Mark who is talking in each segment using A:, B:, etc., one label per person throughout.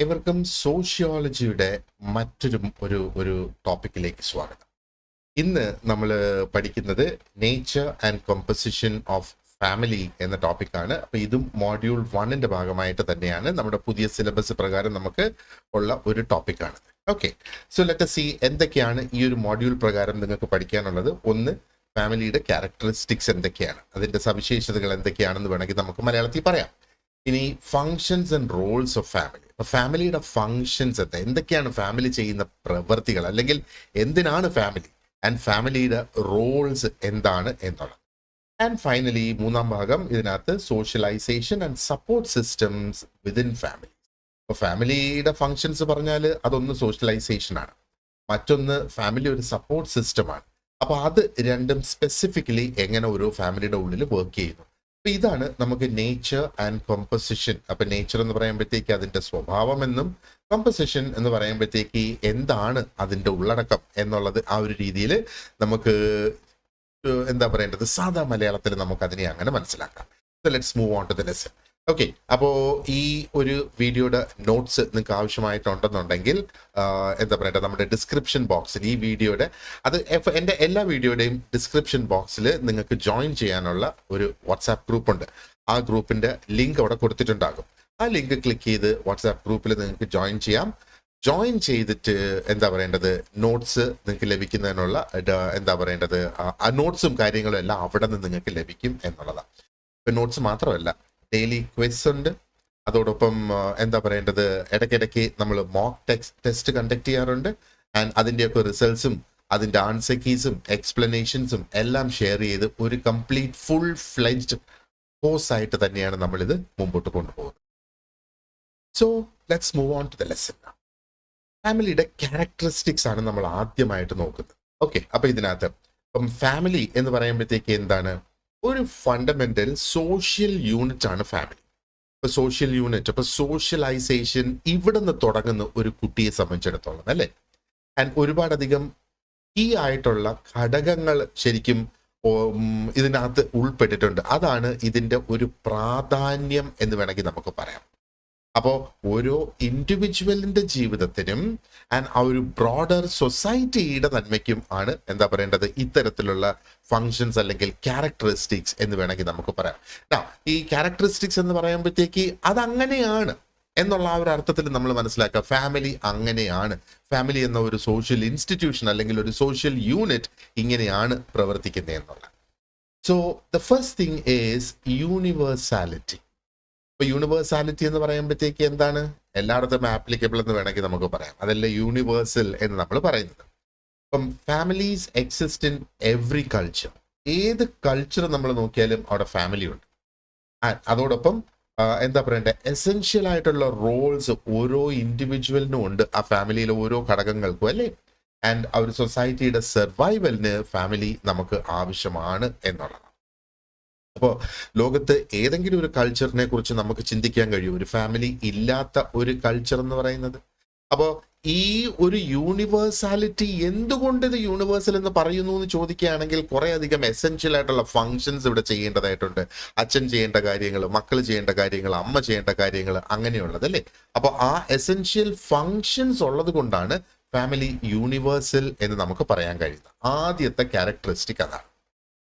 A: ഇവർക്കും സോഷ്യോളജിയുടെ മറ്റൊരു ഒരു ഒരു ടോപ്പിക്കിലേക്ക് സ്വാഗതം. ഇന്ന് നമ്മൾ പഠിക്കുന്നത് nature and composition of family എന്ന ടോപ്പിക്കാണ്. അപ്പോൾ ഇതും മോഡ്യൂൾ 1ന്റെ ഭാഗമായിട്ട് തന്നെയാണ്, നമ്മുടെ പുതിയ സിലബസ് പ്രകാരം നമുക്ക് ഉള്ള ഒരു ടോപ്പിക്കാണ്. Okay, so let us see എന്തൊക്കെയാണ് ഈ ഒരു മോഡ്യൂൾ പ്രകാരം നിങ്ങൾക്ക് പഠിക്കാനുള്ളത്. ഒന്ന്, ഫാമിലിയുടെ ക്യാരക്ടറിസ്റ്റിക്സ് എന്തൊക്കെയാണ്, അതിൻ്റെ സവിശേഷതകൾ എന്തൊക്കെയാണെന്ന് വേണമെങ്കിൽ നമുക്ക് മലയാളത്തിൽ പറയാം. ഇനി functions and Rolls of family. അപ്പൊ ഫാമിലിയുടെ ഫങ്ഷൻസ് എന്തൊക്കെയാണ്, ഫാമിലി ചെയ്യുന്ന പ്രവൃത്തികൾ, അല്ലെങ്കിൽ എന്തിനാണ് ഫാമിലി, ആൻഡ് ഫാമിലിയുടെ റോൾസ് എന്താണ് എന്നുള്ളത്. ആൻഡ് ഫൈനലി മൂന്നാം ഭാഗം ഇതിനകത്ത് socialization and support systems within family. അപ്പൊ ഫാമിലിയുടെ ഫങ്ഷൻസ് പറഞ്ഞാൽ അതൊന്ന് സോഷ്യലൈസേഷൻ ആണ്, മറ്റൊന്ന് ഫാമിലി ഒരു സപ്പോർട്ട് സിസ്റ്റമാണ്. അപ്പൊ അത് രണ്ടും സ്പെസിഫിക്കലി എങ്ങനെ ഓരോ ഫാമിലിയുടെ ഉള്ളിൽ വർക്ക് ചെയ്യുന്നു. അപ്പൊ ഇതാണ് നമുക്ക് നേച്ചർ ആൻഡ് കോമ്പസിഷൻ. അപ്പൊ നേച്ചർ എന്ന് പറയുമ്പോഴത്തേക്ക് അതിന്റെ സ്വഭാവം എന്നും, കോമ്പസിഷൻ എന്ന് പറയുമ്പോഴത്തേക്ക് എന്താണ് അതിന്റെ ഉള്ളടക്കം എന്നുള്ളത് ആ ഒരു രീതിയിൽ നമുക്ക് എന്താ പറയേണ്ടത്, സാധാ മലയാളത്തിൽ നമുക്ക് അതിനെ അങ്ങനെ മനസ്സിലാക്കാം. Let's move on to the lesson. Okay, അപ്പോൾ ഈ ഒരു വീഡിയോയുടെ നോട്ട്സ് നിങ്ങൾക്ക് ആവശ്യമായിട്ടുണ്ടെന്നുണ്ടെങ്കിൽ എന്താ പറയേണ്ടത്, നമ്മുടെ ഡിസ്ക്രിപ്ഷൻ ബോക്സിൽ ഈ വീഡിയോയുടെ എൻ്റെ എല്ലാ വീഡിയോയുടെയും ഡിസ്ക്രിപ്ഷൻ ബോക്സിൽ നിങ്ങൾക്ക് ജോയിൻ ചെയ്യാനുള്ള ഒരു വാട്സാപ്പ് ഗ്രൂപ്പ് ഉണ്ട്. ആ ഗ്രൂപ്പിന്റെ ലിങ്ക് അവിടെ കൊടുത്തിട്ടുണ്ടാകും. ആ ലിങ്ക് ക്ലിക്ക് ചെയ്ത് വാട്സാപ്പ് ഗ്രൂപ്പിൽ നിങ്ങൾക്ക് ജോയിൻ ചെയ്യാം. ജോയിൻ ചെയ്തിട്ട് എന്താ പറയേണ്ടത്, നോട്ട്സ് നിങ്ങൾക്ക് ലഭിക്കുന്നതിനുള്ള എന്താ പറയേണ്ടത്, ആ നോട്ട്സും കാര്യങ്ങളും എല്ലാം അവിടെ നിന്ന് നിങ്ങൾക്ക് ലഭിക്കും എന്നുള്ളതാണ്. ഇപ്പം നോട്ട്സ് മാത്രമല്ല, ഡെയിലി ക്വിസ് ഉണ്ട്. അതോടൊപ്പം എന്താ പറയേണ്ടത്, ഇടയ്ക്കിടയ്ക്ക് നമ്മൾ മോക്ക് ടെസ്റ്റ് കണ്ടക്ട് ചെയ്യാറുണ്ട്. ആൻഡ് അതിൻ്റെയൊക്കെ റിസൾട്ട്സും അതിൻ്റെ ആൻസർ കീസും എക്സ്പ്ലനേഷൻസും എല്ലാം ഷെയർ ചെയ്ത് ഒരു കംപ്ലീറ്റ് ഫുൾ ഫ്ലെഡ്ജ്ഡ് കോഴ്സ് ആയിട്ട് തന്നെയാണ് നമ്മളിത് മുമ്പോട്ട് കൊണ്ടുപോകുന്നത്. So let's move on to the lesson. ഫാമിലിയുടെ ക്യാരക്ടറിസ്റ്റിക്സ് ആണ് നമ്മൾ ആദ്യമായിട്ട് നോക്കുന്നത്. ഓക്കെ, അപ്പൊ ഇതിനകത്ത് ഇപ്പം ഫാമിലി എന്ന് പറയുമ്പോഴത്തേക്ക് എന്താണ്, ഒരു ഫണ്ടമെന്റൽ സോഷ്യൽ യൂണിറ്റ് ആണ് ഫാമിലി. ഇപ്പൊ സോഷ്യൽ യൂണിറ്റ്, അപ്പൊ സോഷ്യലൈസേഷൻ ഇവിടെ നിന്ന് തുടങ്ങുന്ന ഒരു കുട്ടിയെ സംബന്ധിച്ചിടത്തോളം അല്ലേ. ആൻഡ് ഒരുപാടധികം കീ ആയിട്ടുള്ള ഘടകങ്ങൾ ശരിക്കും ഇതിനകത്ത് ഉൾപ്പെട്ടിട്ടുണ്ട്. അതാണ് ഇതിന്റെ ഒരു പ്രാധാന്യം എന്ന് വേണമെങ്കിൽ നമുക്ക് പറയാം. അപ്പോൾ ഓരോ ഇൻഡിവിജ്വലിന്റെ ജീവിതത്തിനും ആൻഡ് ആ ഒരു ബ്രോഡർ സൊസൈറ്റിയുടെ നന്മയ്ക്കും ആണ് എന്താ പറയേണ്ടത്, ഇത്തരത്തിലുള്ള ഫങ്ഷൻസ് അല്ലെങ്കിൽ ക്യാരക്ടറിസ്റ്റിക്സ് എന്ന് വേണമെങ്കിൽ നമുക്ക് പറയാം. ഈ ക്യാരക്ടറിസ്റ്റിക്സ് എന്ന് പറയുമ്പോഴത്തേക്ക് അതങ്ങനെയാണ് എന്നുള്ള ആ ഒരു അർത്ഥത്തിൽ നമ്മൾ മനസ്സിലാക്കുക. ഫാമിലി അങ്ങനെയാണ്, ഫാമിലി എന്ന ഒരു സോഷ്യൽ ഇൻസ്റ്റിറ്റ്യൂഷൻ അല്ലെങ്കിൽ ഒരു സോഷ്യൽ യൂണിറ്റ് ഇങ്ങനെയാണ് പ്രവർത്തിക്കുന്നത് എന്നുള്ള. So the first thing is universality. ഇപ്പൊ യൂണിവേഴ്സാലിറ്റി എന്ന് പറയുമ്പോഴത്തേക്ക് എന്താണ്, എല്ലായിടത്തും ആപ്ലിക്കബിൾ എന്ന് വേണമെങ്കിൽ നമുക്ക് പറയാം. അതല്ല യൂണിവേഴ്സൽ എന്ന് നമ്മൾ പറയുന്നത്. ഇപ്പം families exist in every culture. ഏത് കൾച്ചർ നമ്മൾ നോക്കിയാലും അവിടെ ഫാമിലി ഉണ്ട്. അതോടൊപ്പം എന്താ പറയണ്ടേ, എസെൻഷ്യൽ ആയിട്ടുള്ള റോൾസ് ഓരോ ഇൻഡിവിജ്വലിനും ഉണ്ട്, ആ ഫാമിലിയിലെ ഓരോ ഘടകങ്ങൾക്കും അല്ലേ. ആൻഡ് ആ ഒരു സൊസൈറ്റിയുടെ സർവൈവലിന് ഫാമിലി നമുക്ക് ആവശ്യമാണ് എന്നുള്ളതാണ്. അപ്പോൾ ലോകത്ത് ഏതെങ്കിലും ഒരു കൾച്ചറിനെ കുറിച്ച് നമുക്ക് ചിന്തിക്കാൻ കഴിയും, ഒരു ഫാമിലി ഇല്ലാത്ത ഒരു കൾച്ചർ എന്ന് പറയുന്നത്. അപ്പോൾ ഈ ഒരു യൂണിവേഴ്സാലിറ്റി, എന്തുകൊണ്ട് ഇത് യൂണിവേഴ്സൽ എന്ന് പറയുന്നു എന്ന് ചോദിക്കുകയാണെങ്കിൽ കുറെ അധികം എസെൻഷ്യൽ ആയിട്ടുള്ള ഫങ്ഷൻസ് ഇവിടെ ചെയ്യേണ്ടതായിട്ടുണ്ട്. അച്ഛൻ ചെയ്യേണ്ട കാര്യങ്ങൾ, മക്കൾ ചെയ്യേണ്ട കാര്യങ്ങൾ, അമ്മ ചെയ്യേണ്ട കാര്യങ്ങൾ, അങ്ങനെയുള്ളത് അല്ലേ. അപ്പോൾ ആ എസെൻഷ്യൽ ഫങ്ഷൻസ് ഉള്ളത് കൊണ്ടാണ് ഫാമിലി യൂണിവേഴ്സൽ എന്ന് നമുക്ക് പറയാൻ കഴിയുന്നത്. ആദ്യത്തെ ക്യാരക്ടറിസ്റ്റിക് അതാണ്.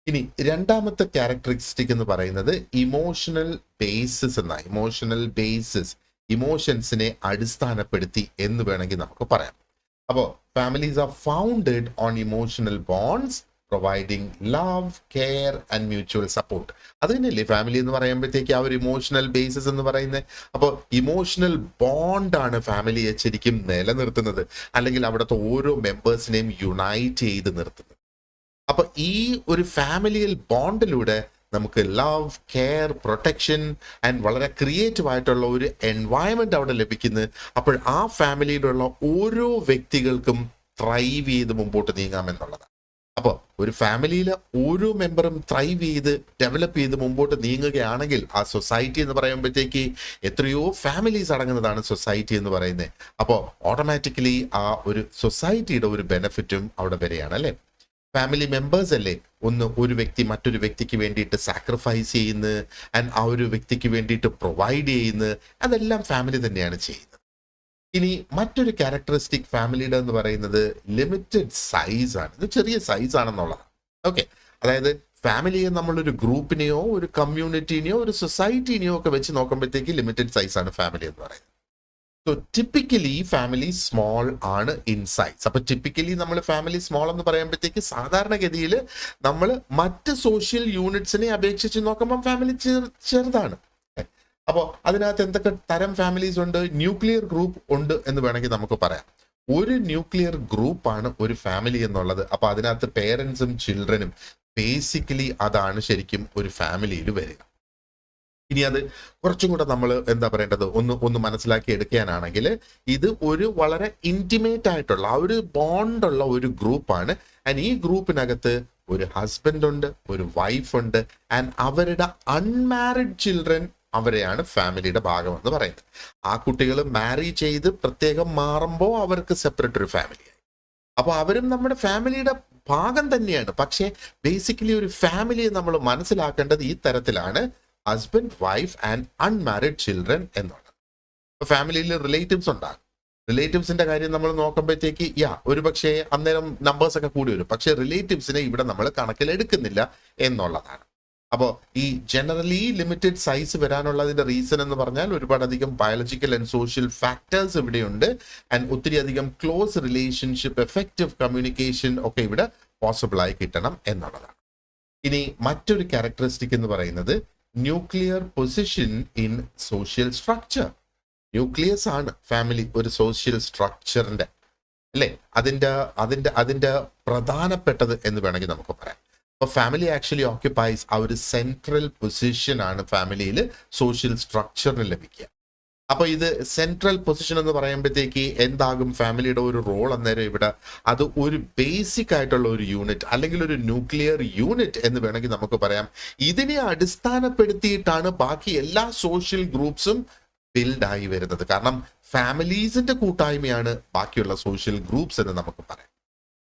A: ഇനി രണ്ടാമത്തെ ക്യാരക്ടറിസ്റ്റിക് എന്ന് പറയുന്നത് ഇമോഷണൽ ബേസിസ് എന്ന, ഇമോഷണൽ ബേസിസ്, ഇമോഷൻസിനെ അടിസ്ഥാനപ്പെടുത്തി എന്ന് വേണമെങ്കിൽ നമുക്ക് പറയാം. അപ്പോൾ families R founded on emotional bonds providing love, care and mutual support. അത് തന്നെയല്ലേ ഫാമിലി എന്ന് പറയുമ്പോഴത്തേക്ക് ആ ഒരു ഇമോഷണൽ ബേസിസ് എന്ന് പറയുന്നത്. അപ്പോൾ ഇമോഷണൽ ബോണ്ടാണ് ഫാമിലിയെ ശരിക്കും നിലനിർത്തുന്നത്, അല്ലെങ്കിൽ അവിടുത്തെ ഓരോ മെമ്പേഴ്സിനെയും യുണൈറ്റ് ചെയ്ത് നിർത്തുന്നത്. അപ്പൊ ഈ ഒരു ഫാമിലിയൽ ബോണ്ടിലൂടെ നമുക്ക് ലവ്, കെയർ, പ്രൊട്ടക്ഷൻ ആൻഡ് വളരെ ക്രിയേറ്റീവ് ആയിട്ടുള്ള ഒരു എൻവയൺമെന്റ് അവിടെ ലഭിക്കുന്നത്. അപ്പോൾ ആ ഫാമിലിയിലുള്ള ഓരോ വ്യക്തികൾക്കും ത്രൈവ് ചെയ്ത് മുമ്പോട്ട് നീങ്ങാം എന്നുള്ളതാണ്. അപ്പോൾ ഒരു ഫാമിലിയിലെ ഓരോ മെമ്പറും ത്രൈവ് ചെയ്ത് ഡെവലപ്പ് ചെയ്ത് മുമ്പോട്ട് നീങ്ങുകയാണെങ്കിൽ ആ സൊസൈറ്റി എന്ന് പറയുമ്പോഴത്തേക്ക് എത്രയോ ഫാമിലീസ് അടങ്ങുന്നതാണ് സൊസൈറ്റി എന്ന് പറയുന്നത്. അപ്പോൾ ഓട്ടോമാറ്റിക്കലി ആ ഒരു സൊസൈറ്റിയുടെ ഒരു ബെനിഫിറ്റും അവിടെ വരികയാണ് അല്ലേ. ഫാമിലി മെമ്പേഴ്സ് അല്ലേ ഒരു വ്യക്തി മറ്റൊരു വ്യക്തിക്ക് വേണ്ടിയിട്ട് സാക്രിഫൈസ് ചെയ്യുന്നത്, ആൻഡ് ആ ഒരു വ്യക്തിക്ക് വേണ്ടിയിട്ട് പ്രൊവൈഡ് ചെയ്യുന്നത്, അതെല്ലാം ഫാമിലി തന്നെയാണ് ചെയ്യുന്നത്. ഇനി മറ്റൊരു ക്യാരക്ടറിസ്റ്റിക് ഫാമിലിയുടെ എന്ന് പറയുന്നത് ലിമിറ്റഡ് സൈസ് ആണ്. ഇത് ചെറിയ സൈസ് ആണെന്നുള്ളതാണ്. ഓക്കെ, അതായത് ഫാമിലിയെ നമ്മളൊരു ഗ്രൂപ്പിനെയോ ഒരു കമ്മ്യൂണിറ്റിനെയോ ഒരു സൊസൈറ്റിനെയോ ഒക്കെ വെച്ച് നോക്കുമ്പോഴത്തേക്ക് ലിമിറ്റഡ് സൈസ് ആണ് ഫാമിലി എന്ന് പറയുന്നത്. സോ ടിപ്പിക്കലി ഫാമിലി സ്മോൾ ആണ് ഇൻ സൈസ്. അപ്പൊ ടിപ്പിക്കലി നമ്മൾ ഫാമിലി സ്മോൾ എന്ന് പറയുമ്പോഴത്തേക്ക് സാധാരണഗതിയിൽ നമ്മൾ മറ്റ് സോഷ്യൽ യൂണിറ്റ്സിനെ അപേക്ഷിച്ച് നോക്കുമ്പോൾ ഫാമിലി ചെറുതാണ്. അപ്പോൾ അതിനകത്ത് എന്തൊക്കെ തരം ഫാമിലീസ് ഉണ്ട്? ന്യൂക്ലിയർ ഗ്രൂപ്പ് ഉണ്ട് എന്ന് വേണമെങ്കിൽ നമുക്ക് പറയാം. ഒരു ന്യൂക്ലിയർ ഗ്രൂപ്പാണ് ഒരു ഫാമിലി എന്നുള്ളത്. അപ്പൊ അതിനകത്ത് പേരൻസും ചിൽഡ്രനും ബേസിക്കലി അതാണ് ശരിക്കും ഒരു ഫാമിലിയിൽ വരിക. ഇനി അത് കുറച്ചും കൂടെ നമ്മൾ എന്താ പറയേണ്ടത് ഒന്ന് മനസ്സിലാക്കി എടുക്കാനാണെങ്കിൽ ഇത് ഒരു വളരെ ഇന്റിമേറ്റ് ആയിട്ടുള്ള ആ ഒരു ബോണ്ടുള്ള ഒരു ഗ്രൂപ്പാണ്. ആൻഡ് ഈ ഗ്രൂപ്പിനകത്ത് ഒരു ഹസ്ബൻഡ് ഉണ്ട്, ഒരു വൈഫ് ഉണ്ട്, ആൻഡ് അവരുടെ അൺമാരിഡ് ചിൽഡ്രൻ, അവരെയാണ് ഫാമിലിയുടെ ഭാഗം എന്ന് പറയുന്നത്. ആ കുട്ടികൾ മാരി ചെയ്ത് പ്രത്യേകം മാറുമ്പോൾ അവർക്ക് സെപ്പറേറ്റ് ഒരു ഫാമിലിയായി. അപ്പൊ അവരും നമ്മുടെ ഫാമിലിയുടെ ഭാഗം തന്നെയാണ്. പക്ഷേ ബേസിക്കലി ഒരു ഫാമിലിയെ നമ്മൾ മനസ്സിലാക്കേണ്ടത് ഈ തരത്തിലാണ്: husband, wife and unmarried children എന്നുള്ളത്. അപ്പൊ ഫാമിലിയിൽ റിലേറ്റീവ്സ് ഉണ്ടാകും. റിലേറ്റീവ്സിന്റെ കാര്യം നമ്മൾ നോക്കുമ്പോഴത്തേക്ക് ഒരു പക്ഷേ അന്നേരം നമ്പേഴ്സ് ഒക്കെ കൂടി വരും. പക്ഷെ റിലേറ്റീവ്സിനെ ഇവിടെ നമ്മൾ കണക്കിലെടുക്കുന്നില്ല എന്നുള്ളതാണ്. അപ്പോൾ ഈ ജനറലി ലിമിറ്റഡ് സൈസ് വരാനുള്ളതിന്റെ റീസൺ എന്ന് പറഞ്ഞാൽ ഒരുപാടധികം ബയോളജിക്കൽ ആൻഡ് സോഷ്യൽ ഫാക്ടേഴ്സ് ഇവിടെയുണ്ട്. ആൻഡ് ഒത്തിരി അധികം ക്ലോസ് റിലേഷൻഷിപ്പ്, എഫക്റ്റീവ് കമ്മ്യൂണിക്കേഷൻ ഒക്കെ ഇവിടെ പോസിബിൾ ആയി കിട്ടണം എന്നുള്ളതാണ്. ഇനി മറ്റൊരു ക്യാരക്ടറിസ്റ്റിക് എന്ന് പറയുന്നത് nuclear position in social structure. Nucleus ആണ് ഫാമിലി ഒരു സോഷ്യൽ സ്ട്രക്ചറിന്റെ, അല്ലെ, അതിന്റെ പ്രധാനപ്പെട്ടത് എന്ന് വേണമെങ്കിൽ നമുക്ക് പറയാം. അപ്പോൾ ഫാമിലി ആക്ച്വലി ഓക്യുപ്പൈസ് ആ ഒരു സെൻട്രൽ പൊസിഷൻ ആണ് ഫാമിലിയിൽ സോഷ്യൽ സ്ട്രക്ചറിന് ലഭിക്കുക. അപ്പൊ ഇത് സെൻട്രൽ പൊസിഷൻ എന്ന് പറയുമ്പോഴത്തേക്ക് എന്താകും ഫാമിലിയുടെ ഒരു റോൾ അന്നേരം ഇവിടെ? അത് ഒരു ബേസിക് ആയിട്ടുള്ള ഒരു യൂണിറ്റ് അല്ലെങ്കിൽ ഒരു ന്യൂക്ലിയർ യൂണിറ്റ് എന്ന് വേണമെങ്കിൽ നമുക്ക് പറയാം. ഇതിനെ അടിസ്ഥാനപ്പെടുത്തിയിട്ടാണ് ബാക്കി എല്ലാ സോഷ്യൽ ഗ്രൂപ്പ്സും ബിൽഡായി വരുന്നത്. കാരണം ഫാമിലീസിന്റെ കൂട്ടായ്മയാണ് ബാക്കിയുള്ള സോഷ്യൽ ഗ്രൂപ്പ്സ് എന്ന് നമുക്ക് പറയാം.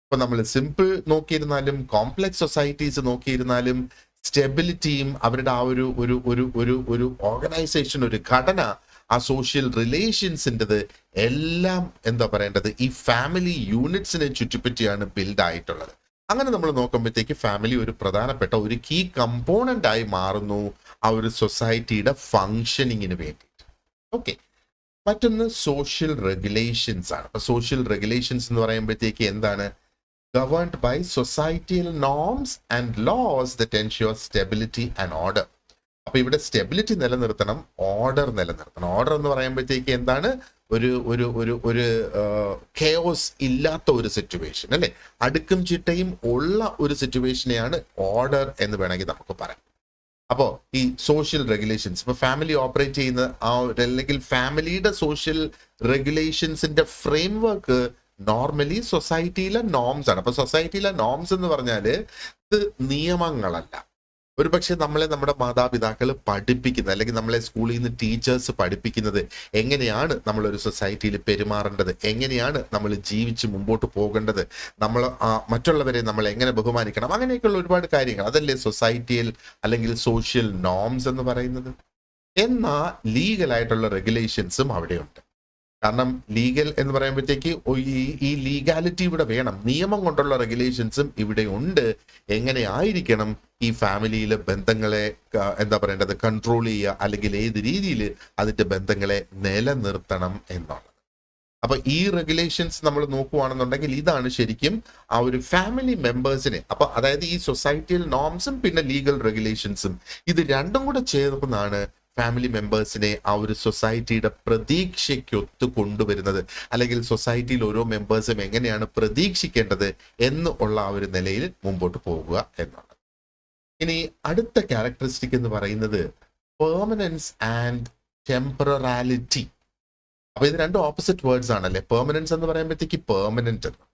A: ഇപ്പൊ നമ്മൾ സിമ്പിൾ നോക്കിയിരുന്നാലും കോംപ്ലക്സ് സൊസൈറ്റീസ് നോക്കിയിരുന്നാലും സ്റ്റെബിലിറ്റിയും അവരുടെ ആ ഒരു ഒരു ഒരു ഒരു ഒരു ഓർഗനൈസേഷൻ, ഒരു ഘടന, ആ സോഷ്യൽ റിലേഷൻസിൻ്റെത് എല്ലാം എന്താ പറയേണ്ടത് ഈ ഫാമിലി യൂണിറ്റ്സിനെ ചുറ്റിപ്പറ്റിയാണ് ബിൽഡ് ആയിട്ടുള്ളത്. അങ്ങനെ നമ്മൾ നോക്കുമ്പോഴത്തേക്ക് ഫാമിലി ഒരു പ്രധാനപ്പെട്ട ഒരു കീ കമ്പോണന്റ് ആയി മാറുന്നു ആ ഒരു സൊസൈറ്റിയുടെ ഫങ്ഷനിങ്ങിന് വേണ്ടിയിട്ട്. ഓക്കെ, മറ്റൊന്ന് സോഷ്യൽ റെഗുലേഷൻസ് ആണ്. അപ്പൊ സോഷ്യൽ റെഗുലേഷൻസ് എന്ന് പറയുമ്പോഴത്തേക്ക് എന്താണ്? governed by societal norms and laws that ensure stability and order. അപ്പൊ ഇവിടെ സ്റ്റെബിലിറ്റി നിലനിർത്തണം, ഓർഡർ നിലനിർത്തണം. ഓർഡർ എന്ന് പറയുമ്പോഴത്തേക്ക് എന്താണ്? ഒരു ഒരു ഒരു ഒരു കെയോസ് ഇല്ലാത്ത ഒരു സിറ്റുവേഷൻ, അല്ലെ, അടുക്കും ചിട്ടയും ഉള്ള ഒരു സിറ്റുവേഷനെയാണ് ഓർഡർ എന്ന് വേണമെങ്കിൽ നമുക്ക് പറയാം. അപ്പോൾ ഈ സോഷ്യൽ റെഗുലേഷൻസ്, ഇപ്പൊ ഫാമിലി ഓപ്പറേറ്റ് ചെയ്യുന്ന അല്ലെങ്കിൽ ഫാമിലിയുടെ സോഷ്യൽ റെഗുലേഷൻസിന്റെ ഫ്രെയിം വർക്ക് നോർമലി സൊസൈറ്റിയിലെ നോംസ് ആണ്. അപ്പൊ സൊസൈറ്റിയിലെ നോംസ് എന്ന് പറഞ്ഞാല് ഇത് നിയമങ്ങളല്ല. ഒരുപക്ഷെ നമ്മളെ നമ്മുടെ മാതാപിതാക്കൾ പഠിപ്പിക്കുന്നത് അല്ലെങ്കിൽ നമ്മളെ സ്കൂളിൽ നിന്ന് ടീച്ചേഴ്സ് പഠിപ്പിക്കുന്നത് എങ്ങനെയാണ് നമ്മളൊരു സൊസൈറ്റിയിൽ പെരുമാറേണ്ടത്, എങ്ങനെയാണ് നമ്മൾ ജീവിച്ച് മുമ്പോട്ട് പോകേണ്ടത്, നമ്മൾ മറ്റുള്ളവരെ നമ്മൾ എങ്ങനെ ബഹുമാനിക്കണം, അങ്ങനെയൊക്കെയുള്ള ഒരുപാട് കാര്യങ്ങൾ. അതല്ലേ സൊസൈറ്റിയിൽ അല്ലെങ്കിൽ സോഷ്യൽ നോംസ് എന്ന് പറയുന്നത്. എന്നാൽ ലീഗലായിട്ടുള്ള റെഗുലേഷൻസും അവിടെയുണ്ട്. കാരണം ലീഗൽ എന്ന് പറയുമ്പോഴത്തേക്ക് ഈ ലീഗാലിറ്റി ഇവിടെ വേണം. നിയമം കൊണ്ടുള്ള റെഗുലേഷൻസും ഇവിടെ ഉണ്ട്. എങ്ങനെ ആയിരിക്കണം ഈ ഫാമിലിയിലെ ബന്ധങ്ങളെ എന്താ പറയേണ്ടത് കൺട്രോൾ ചെയ്യുക, അല്ലെങ്കിൽ ഏത് രീതിയിൽ അതിന്റെ ബന്ധങ്ങളെ നിലനിർത്തണം എന്നുള്ളത്. അപ്പൊ ഈ റെഗുലേഷൻസ് നമ്മൾ നോക്കുകയാണെന്നുണ്ടെങ്കിൽ ഇതാണ് ശരിക്കും ആ ഒരു ഫാമിലി മെമ്പേഴ്സിനെ, അപ്പൊ അതായത് ഈ സൊസൈറ്റിയൽ നോംസും പിന്നെ ലീഗൽ റെഗുലേഷൻസും ഇത് രണ്ടും കൂടെ ചേർന്നാണ് ഫാമിലി മെമ്പേഴ്സിനെ ആ ഒരു സൊസൈറ്റിയുടെ പ്രതീക്ഷയ്ക്കൊത്ത് കൊണ്ടുവരുന്നത്, അല്ലെങ്കിൽ സൊസൈറ്റിയിൽ ഓരോ മെമ്പേഴ്സും എങ്ങനെയാണ് പ്രതീക്ഷിക്കേണ്ടത് എന്ന് ഉള്ള ആ ഒരു നിലയിൽ മുമ്പോട്ട് പോകുക എന്നുള്ളത്. ഇനി അടുത്ത ക്യാരക്ടറിസ്റ്റിക് എന്ന് പറയുന്നത് പെർമനൻസ് ആൻഡ് ടെമ്പററാലിറ്റി. അപ്പൊ ഇത് രണ്ടും ഓപ്പോസിറ്റ് വേർഡ്സ് ആണല്ലേ. പെർമനൻസ് എന്ന് പറയുമ്പോഴത്തേക്ക് പെർമനന്റ് എന്ന്,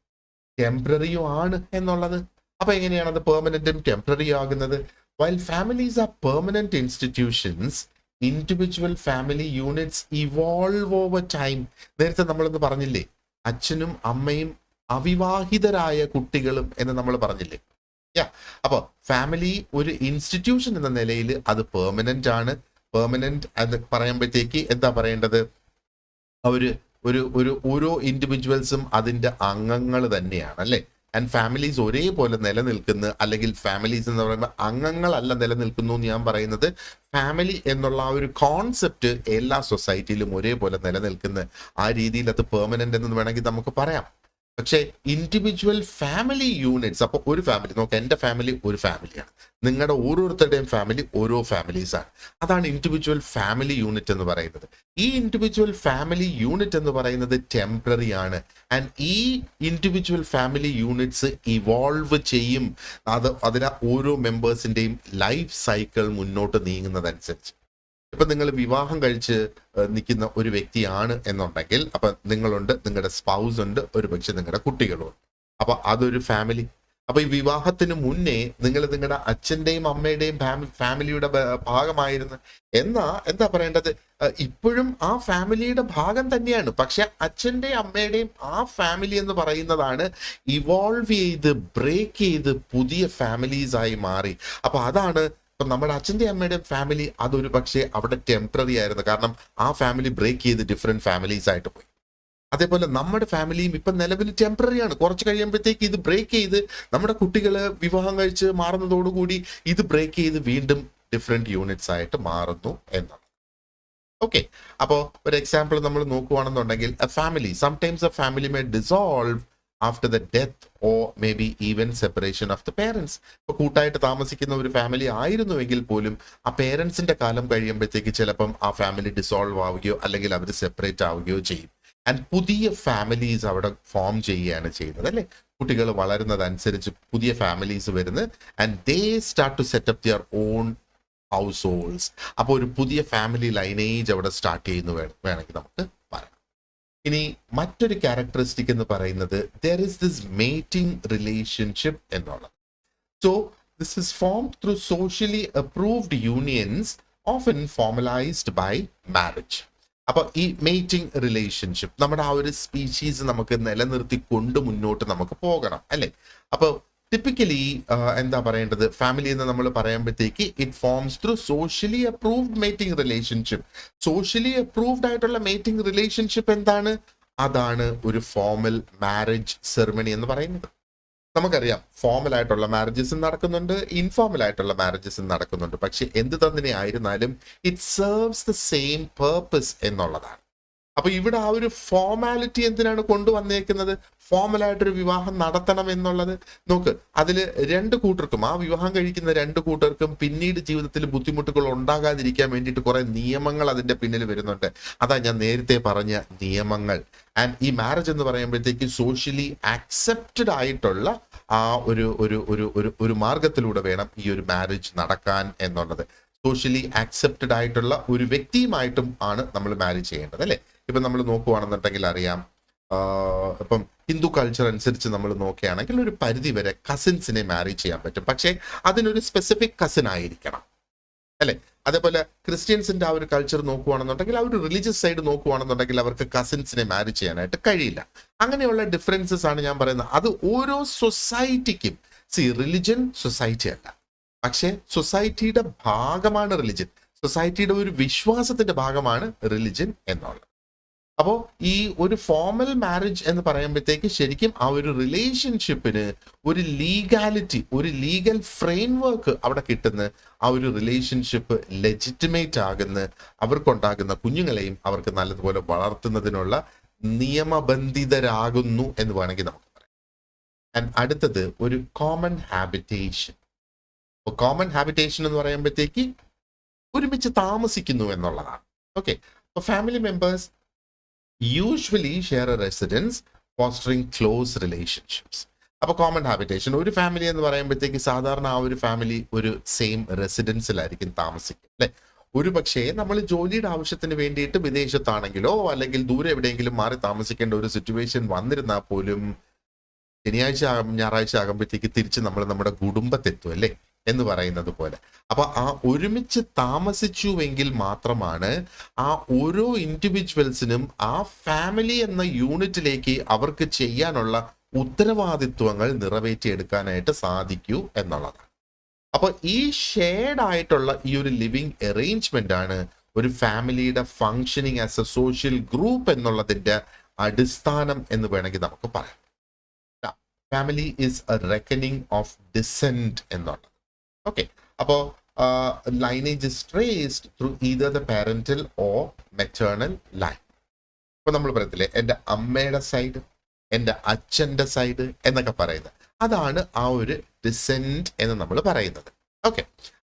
A: ടെമ്പററിയും ആണ് എന്നുള്ളത്. അപ്പൊ എങ്ങനെയാണ് അത് പെർമനന്റും ടെമ്പററിയും ആകുന്നത്? While families are permanent institutions, individual family units evolve over time. നേരത്തെ നമ്മളൊന്ന് പറഞ്ഞില്ലേ, അച്ഛനും അമ്മയും അവിവാഹിതരായ കുട്ടികളും എന്ന് നമ്മൾ പറഞ്ഞില്ലേ. അപ്പൊ ഫാമിലി ഒരു ഇൻസ്റ്റിറ്റ്യൂഷൻ എന്ന നിലയിൽ അത് പെർമനന്റ് ആണ്. പെർമനന്റ് എന്ന് പറയുമ്പോഴത്തേക്ക് എന്താ പറയേണ്ടത്? ഒരു ഒരു ഓരോ ഇൻഡിവിജ്വൽസും അതിൻ്റെ അംഗങ്ങൾ തന്നെയാണ് അല്ലേ. ആൻഡ് ഫാമിലീസ് ഒരേപോലെ നിലനിൽക്കുന്നു, അല്ലെങ്കിൽ ഫാമിലീസ് എന്ന് പറയുമ്പോൾ അംഗങ്ങളല്ല നിലനിൽക്കുന്നു എന്ന് ഞാൻ പറയുന്നത്. ഫാമിലി എന്നുള്ള ആ ഒരു കോൺസെപ്റ്റ് എല്ലാ സൊസൈറ്റിയിലും ഒരേപോലെ നിലനിൽക്കുന്ന ആ രീതിയിൽ അത് പെർമനന്റ് എന്ന് വേണമെങ്കിൽ നമുക്ക് പറയാം. പക്ഷേ ഇൻഡിവിജ്വൽ ഫാമിലി യൂണിറ്റ്സ്, അപ്പോൾ ഒരു ഫാമിലി നോക്കാം, എൻ്റെ ഫാമിലി ഒരു ഫാമിലിയാണ്, നിങ്ങളുടെ ഓരോരുത്തരുടെയും ഫാമിലി ഓരോ ഫാമിലീസാണ്. അതാണ് ഇൻഡിവിജ്വൽ ഫാമിലി യൂണിറ്റ് എന്ന് പറയുന്നത്. ഈ ഇൻഡിവിജ്വൽ ഫാമിലി യൂണിറ്റ് എന്ന് പറയുന്നത് ടെമ്പററി ആണ്. ആൻഡ് ഈ ഇൻഡിവിജ്വൽ ഫാമിലി യൂണിറ്റ്സ് ഇവോൾവ് ചെയ്യും, അതിലെ ഓരോ മെമ്പേഴ്സിൻ്റെയും ലൈഫ് സൈക്കിൾ മുന്നോട്ട് നീങ്ങുന്നതനുസരിച്ച്. ഇപ്പൊ നിങ്ങൾ വിവാഹം കഴിച്ച് നിൽക്കുന്ന ഒരു വ്യക്തിയാണ് എന്നുണ്ടെങ്കിൽ, അപ്പൊ നിങ്ങളുണ്ട്, നിങ്ങളുടെ സ്പൗസ് ഉണ്ട്, ഒരുപക്ഷെ നിങ്ങളുടെ കുട്ടികളും ഉണ്ട്. അപ്പൊ അതൊരു ഫാമിലി. അപ്പൊ ഈ വിവാഹത്തിന് മുന്നേ നിങ്ങൾ നിങ്ങളുടെ അച്ഛന്റെയും അമ്മയുടെയും ഫാമിലിയുടെ ഭാഗമായിരുന്നു. എന്താ പറയേണ്ടത്, ഇപ്പോഴും ആ ഫാമിലിയുടെ ഭാഗം തന്നെയാണ്. പക്ഷെ അച്ഛന്റെയും അമ്മയുടെയും ആ ഫാമിലി എന്ന് പറയുന്നതാണ് ഇവോൾവ് ചെയ്ത് ബ്രേക്ക് ചെയ്ത് പുതിയ ഫാമിലീസ് ആയി മാറി. അപ്പൊ അതാണ് ഇപ്പം നമ്മുടെ അച്ഛൻ്റെ അമ്മയുടെയും ഫാമിലി അതൊരു പക്ഷേ അവിടെ ടെമ്പററി ആയിരുന്നു, കാരണം ആ ഫാമിലി ബ്രേക്ക് ചെയ്ത് ഡിഫറെന്റ് ഫാമിലീസ് ആയിട്ട് പോയി. അതേപോലെ നമ്മുടെ ഫാമിലിയും ഇപ്പം നിലവിൽ ടെമ്പററി ആണ്. കുറച്ച് കഴിയുമ്പോഴത്തേക്ക് ഇത് ബ്രേക്ക് ചെയ്ത് നമ്മുടെ കുട്ടികൾ വിവാഹം കഴിച്ച് മാറുന്നതോടുകൂടി ഇത് ബ്രേക്ക് ചെയ്ത് വീണ്ടും ഡിഫറെന്റ് യൂണിറ്റ്സ് ആയിട്ട് മാറുന്നു എന്നാണ്. ഓക്കെ, അപ്പോൾ ഒരു എക്സാമ്പിൾ നമ്മൾ നോക്കുകയാണെന്നുണ്ടെങ്കിൽ, sometimes A family may dissolve after the death or may be even separation of the parents. ഇപ്പോൾ കൂട്ടായിട്ട് താമസിക്കുന്ന ഒരു ഫാമിലി ആയിരുന്നുവെങ്കിൽ പോലും ആ പേരൻസിന്റെ കാലം കഴിയുമ്പോഴത്തേക്ക് ചിലപ്പം ആ ഫാമിലി ഡിസോൾവ് ആവുകയോ അല്ലെങ്കിൽ അവർ സെപ്പറേറ്റ് ആവുകയോ ചെയ്യും. ആൻഡ് പുതിയ ഫാമിലീസ് അവിടെ ഫോം ചെയ്യുകയാണ് ചെയ്യുന്നത് അല്ലേ. കുട്ടികൾ വളരുന്നതനുസരിച്ച് പുതിയ ഫാമിലീസ് വരുന്നത്, and they start to set up their own households. അപ്പോൾ ഒരു പുതിയ ഫാമിലി ലൈനേജ് അവിടെ സ്റ്റാർട്ട് ചെയ്യുന്നു വേണമെങ്കിൽ നമുക്ക് പറയാം. ഇനി മറ്റൊരു ക്യാരക്ടറിസ്റ്റിക് എന്ന് പറയുന്നത് there is this mating relationship എന്നുള്ളത്. So this is formed through socially approved unions, often formalized by marriage. അപ്പൊ ഈ മേറ്റിംഗ് റിലേഷൻഷിപ്പ് നമ്മുടെ ആ ഒരു സ്പീഷീസ് നമുക്ക് നിലനിർത്തി കൊണ്ട് മുന്നോട്ട് നമുക്ക് പോകണം അല്ലേ. അപ്പോൾ ടിപ്പിക്കലി എന്താ പറയേണ്ടത്, ഫാമിലി എന്ന് നമ്മൾ പറയുമ്പോഴത്തേക്ക് it forms through socially approved mating relationship. Socially approved ആയിട്ടുള്ള മേറ്റിംഗ് റിലേഷൻഷിപ്പ് എന്താണ്? അതാണ് ഒരു ഫോർമൽ മാരേജ് സെറിമണി എന്ന് പറയുന്നത്. നമുക്കറിയാം ഫോർമൽ ആയിട്ടുള്ള മാരേജസും നടക്കുന്നുണ്ട്, ഇൻഫോർമൽ ആയിട്ടുള്ള മാരേജസും നടക്കുന്നുണ്ട്. പക്ഷെ എന്ത് തന്നെ ആയിരുന്നാലും it serves the same purpose എന്നുള്ളതാണ്. അപ്പൊ ഇവിടെ ആ ഒരു ഫോർമാലിറ്റി എന്തിനാണ് കൊണ്ടുവന്നേക്കുന്നത്? ഫോർമലായിട്ടൊരു വിവാഹം നടത്തണം എന്നുള്ളത്. നോക്ക്, അതിൽ രണ്ട് കൂട്ടർക്കും, ആ വിവാഹം കഴിക്കുന്ന രണ്ട് കൂട്ടർക്കും പിന്നീട് ജീവിതത്തിൽ ബുദ്ധിമുട്ടുകൾ ഉണ്ടാകാതിരിക്കാൻ വേണ്ടിയിട്ട് കുറെ നിയമങ്ങൾ അതിന്റെ പിന്നിൽ വരുന്നുണ്ട്. അതാ ഞാൻ നേരത്തെ പറഞ്ഞ നിയമങ്ങൾ. ആൻഡ് ഈ മാരേജ് എന്ന് പറയുമ്പോഴത്തേക്ക് സോഷ്യലി ആക്സെപ്റ്റഡ് ആയിട്ടുള്ള ആ ഒരു മാർഗത്തിലൂടെ വേണം ഈ ഒരു മാരേജ് നടക്കാൻ എന്നുള്ളത്. സോഷ്യലി ആക്സെപ്റ്റഡ് ആയിട്ടുള്ള ഒരു വ്യക്തിയുമായിട്ടും ആണ് നമ്മൾ മാരേജ് ചെയ്യേണ്ടത് അല്ലേ. ഇപ്പം നമ്മൾ നോക്കുകയാണെന്നുണ്ടെങ്കിൽ അറിയാം, ഇപ്പം ഹിന്ദു കൾച്ചർ അനുസരിച്ച് നമ്മൾ നോക്കുകയാണെങ്കിൽ ഒരു പരിധി വരെ കസിൻസിനെ മാരേജ് ചെയ്യാൻ പറ്റും. പക്ഷേ അതിനൊരു സ്പെസിഫിക് കസിൻ ആയിരിക്കണം അല്ലേ. അതേപോലെ ക്രിസ്ത്യൻസിന്റെ ആ ഒരു കൾച്ചർ നോക്കുകയാണെന്നുണ്ടെങ്കിൽ, ആ ഒരു റിലീജിയസ് സൈഡ് നോക്കുകയാണെന്നുണ്ടെങ്കിൽ അവർക്ക് കസിൻസിനെ മാരേജ് ചെയ്യാനായിട്ട് കഴിയില്ല. അങ്ങനെയുള്ള ഡിഫറൻസസ് ആണ് ഞാൻ പറയുന്നത്. അത് ഓരോ സൊസൈറ്റിക്കും, റിലിജൻ സൊസൈറ്റി അല്ല, പക്ഷെ സൊസൈറ്റിയുടെ ഭാഗമാണ് റിലിജൻ. സൊസൈറ്റിയുടെ ഒരു വിശ്വാസത്തിന്റെ ഭാഗമാണ് റിലിജൻ എന്നുള്ളത്. അപ്പോൾ ഈ ഒരു ഫോർമൽ മാരേജ് എന്ന് പറയുമ്പോഴത്തേക്ക് ശരിക്കും ആ ഒരു റിലേഷൻഷിപ്പിന് ഒരു ലീഗാലിറ്റി, ഒരു ലീഗൽ ഫ്രെയിംവർക്ക് അവിടെ കിട്ടുന്ന, ആ ഒരു റിലേഷൻഷിപ്പ് ലെജിറ്റിമേറ്റ് ആകുന്ന, അവർക്കുണ്ടാകുന്ന കുഞ്ഞുങ്ങളെയും അവർക്ക് നല്ലതുപോലെ വളർത്തുന്നതിനുള്ള നിയമബന്ധിതരാകുന്നു എന്ന് വേണമെങ്കിൽ നമുക്ക് പറയാം. ആൻഡ് അടുത്തത് ഒരു കോമൺ ഹാബിറ്റേഷൻ. കോമൺ ഹാബിറ്റേഷൻ എന്ന് പറയുമ്പോഴത്തേക്ക് ഒരുമിച്ച് താമസിക്കുന്നു എന്നുള്ളതാണ്. ഓക്കെ, അപ്പോൾ family members usually share a residence, fostering close relationships. അപ്പോൾ കോമൺ ഹാബിറ്റേഷൻ, ഒരു ഫാമിലി എന്ന് പറയുമ്പോഴത്തേക്ക് സാധാരണ ആ ഒരു ഫാമിലി ഒരു സെയിം റെസിഡൻസിലായിരിക്കും താമസിക്കുക അല്ലെ. ഒരു പക്ഷേ നമ്മൾ ജോലിയുടെ ആവശ്യത്തിന് വേണ്ടിയിട്ട് വിദേശത്താണെങ്കിലോ അല്ലെങ്കിൽ ദൂരെ എവിടെയെങ്കിലും മാറി താമസിക്കേണ്ട ഒരു സിറ്റുവേഷൻ വന്നിരുന്നാൽ പോലും ശനിയാഴ്ച ഞായറാഴ്ച ആകുമ്പോഴത്തേക്ക് തിരിച്ച് നമ്മൾ നമ്മുടെ കുടുംബത്തെത്തും അല്ലേ എന്ന് പറയുന്നത് പോലെ. അപ്പൊ ആ ഒരുമിച്ച് താമസിച്ചുവെങ്കിൽ മാത്രമാണ് ആ ഓരോ ഇൻഡിവിജ്വൽസിനും ആ ഫാമിലി എന്ന യൂണിറ്റിലേക്ക് അവർക്ക് ചെയ്യാനുള്ള ഉത്തരവാദിത്വങ്ങൾ നിറവേറ്റിയെടുക്കാനായിട്ട് സാധിക്കൂ എന്നുള്ളതാണ്. അപ്പൊ ഈ ഷെയർഡ് ആയിട്ടുള്ള ഈ ഒരു ലിവിങ് അറേഞ്ച്മെന്റ് ആണ് ഒരു ഫാമിലിയുടെ functioning as a social group എന്നുള്ളതിന്റെ അടിസ്ഥാനം എന്ന് വേണമെങ്കിൽ നമുക്ക് പറയാം. Family is a reckoning of descent എന്നുള്ളത്. ഓക്കെ, അപ്പോൾ lineage is traced through either the parental or maternal line. ഇപ്പൊ നമ്മൾ പറയത്തില്ലേ എൻ്റെ അമ്മയുടെ സൈഡ്, എൻ്റെ അച്ഛൻ്റെ സൈഡ് എന്നൊക്കെ പറയുന്നത്, അതാണ് ആ ഒരു ഡിസെന്റ് എന്ന് നമ്മൾ പറയുന്നത്. ഓക്കെ,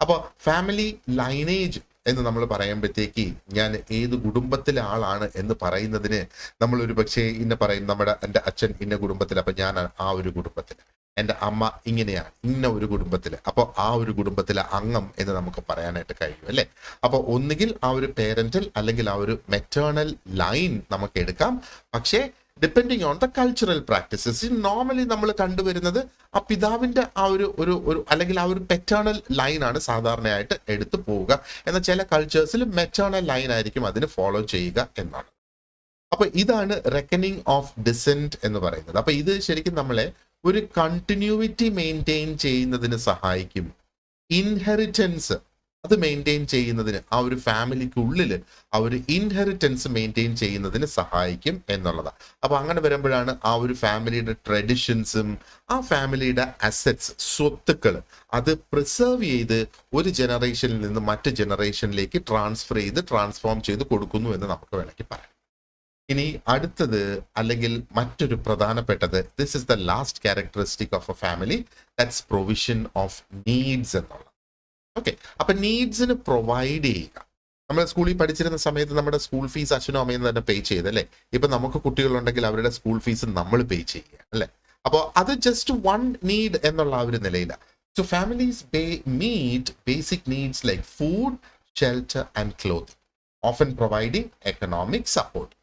A: അപ്പോൾ ഫാമിലി ലൈനേജ് എന്ന് നമ്മൾ പറയുമ്പോഴത്തേക്ക് ഞാൻ ഏത് കുടുംബത്തിലെ ആളാണ് എന്ന് പറയുന്നതിന് നമ്മൾ ഒരു പക്ഷേ പറയും എൻ്റെ അച്ഛൻ ഇന്ന കുടുംബത്തിൽ, അപ്പൊ ഞാൻ ആ ഒരു കുടുംബത്തിൽ, എൻ്റെ അമ്മ ഇങ്ങനെയാണ് ഇന്ന ഒരു കുടുംബത്തിൽ, അപ്പോൾ ആ ഒരു കുടുംബത്തിലെ അംഗം എന്ന് നമുക്ക് പറയാനായിട്ട് കഴിയും അല്ലേ. അപ്പോൾ ഒന്നുകിൽ ആ ഒരു പേരന്റൽ അല്ലെങ്കിൽ ആ ഒരു മെറ്റേണൽ ലൈൻ നമുക്ക് എടുക്കാം. പക്ഷേ depending on the cultural practices, normally നമ്മൾ കണ്ടുവരുന്നത് ആ പിതാവിന്റെ ആ ഒരു അല്ലെങ്കിൽ ആ ഒരു പെറ്റേണൽ ലൈനാണ് സാധാരണയായിട്ട് എടുത്തു പോവുക. എന്നാൽ ചില കൾച്ചേഴ്സിൽ മെറ്റേണൽ ലൈൻ ആയിരിക്കും അതിന് ഫോളോ ചെയ്യുക എന്നാണ്. അപ്പൊ ഇതാണ് റെക്കനിങ് ഓഫ് ഡിസെന്റ് എന്ന് പറയുന്നത്. അപ്പൊ ഇത് ശരിക്കും നമ്മളെ ഒരു കണ്ടിന്യൂവിറ്റി മെയിൻറ്റെയിൻ ചെയ്യുന്നതിന് സഹായിക്കും. ഇൻഹെറിറ്റൻസ് അത് മെയിൻറ്റെയിൻ ചെയ്യുന്നതിന്, ആ ഒരു ഫാമിലിക്കുള്ളിൽ ആ ഒരു ഇൻഹെറിറ്റൻസ് മെയിൻറ്റെയിൻ ചെയ്യുന്നതിന് സഹായിക്കും എന്നുള്ളതാണ്. അപ്പൊ അങ്ങനെ വരുമ്പോഴാണ് ആ ഒരു ഫാമിലിയുടെ ട്രഡിഷൻസും ആ ഫാമിലിയുടെ അസറ്റ്സ്, സ്വത്തുക്കൾ, അത് പ്രിസർവ് ചെയ്ത് ഒരു ജനറേഷനിൽ നിന്ന് മറ്റ് ജനറേഷനിലേക്ക് ട്രാൻസ്ഫോം ചെയ്ത് കൊടുക്കുന്നു എന്ന് നമുക്ക് വേണമെങ്കിൽ പറയാം. ഇനി അടുത്തത് അല്ലെങ്കിൽ മറ്റൊരു പ്രധാനപ്പെട്ടത്, this is the last characteristic of A family, that's provision of needs എന്നുള്ളത്. ഓക്കെ, അപ്പൊ നീഡ്സിന് പ്രൊവൈഡ് ചെയ്യുക. നമ്മൾ സ്കൂളിൽ പഠിച്ചിരുന്ന സമയത്ത് നമ്മുടെ സ്കൂൾ ഫീസ് അച്ഛനും അമ്മയും തന്നെ പേ ചെയ്തല്ലേ. ഇപ്പൊ നമുക്ക് കുട്ടികളുണ്ടെങ്കിൽ അവരുടെ സ്കൂൾ ഫീസ് നമ്മൾ പേ ചെയ്യുക അല്ലെ. അപ്പോൾ അത് ജസ്റ്റ് വൺ നീഡ് എന്നുള്ള ആ ഒരു നിലയിലാണ്. So families meet basic needs like food, shelter and clothing, often providing economic support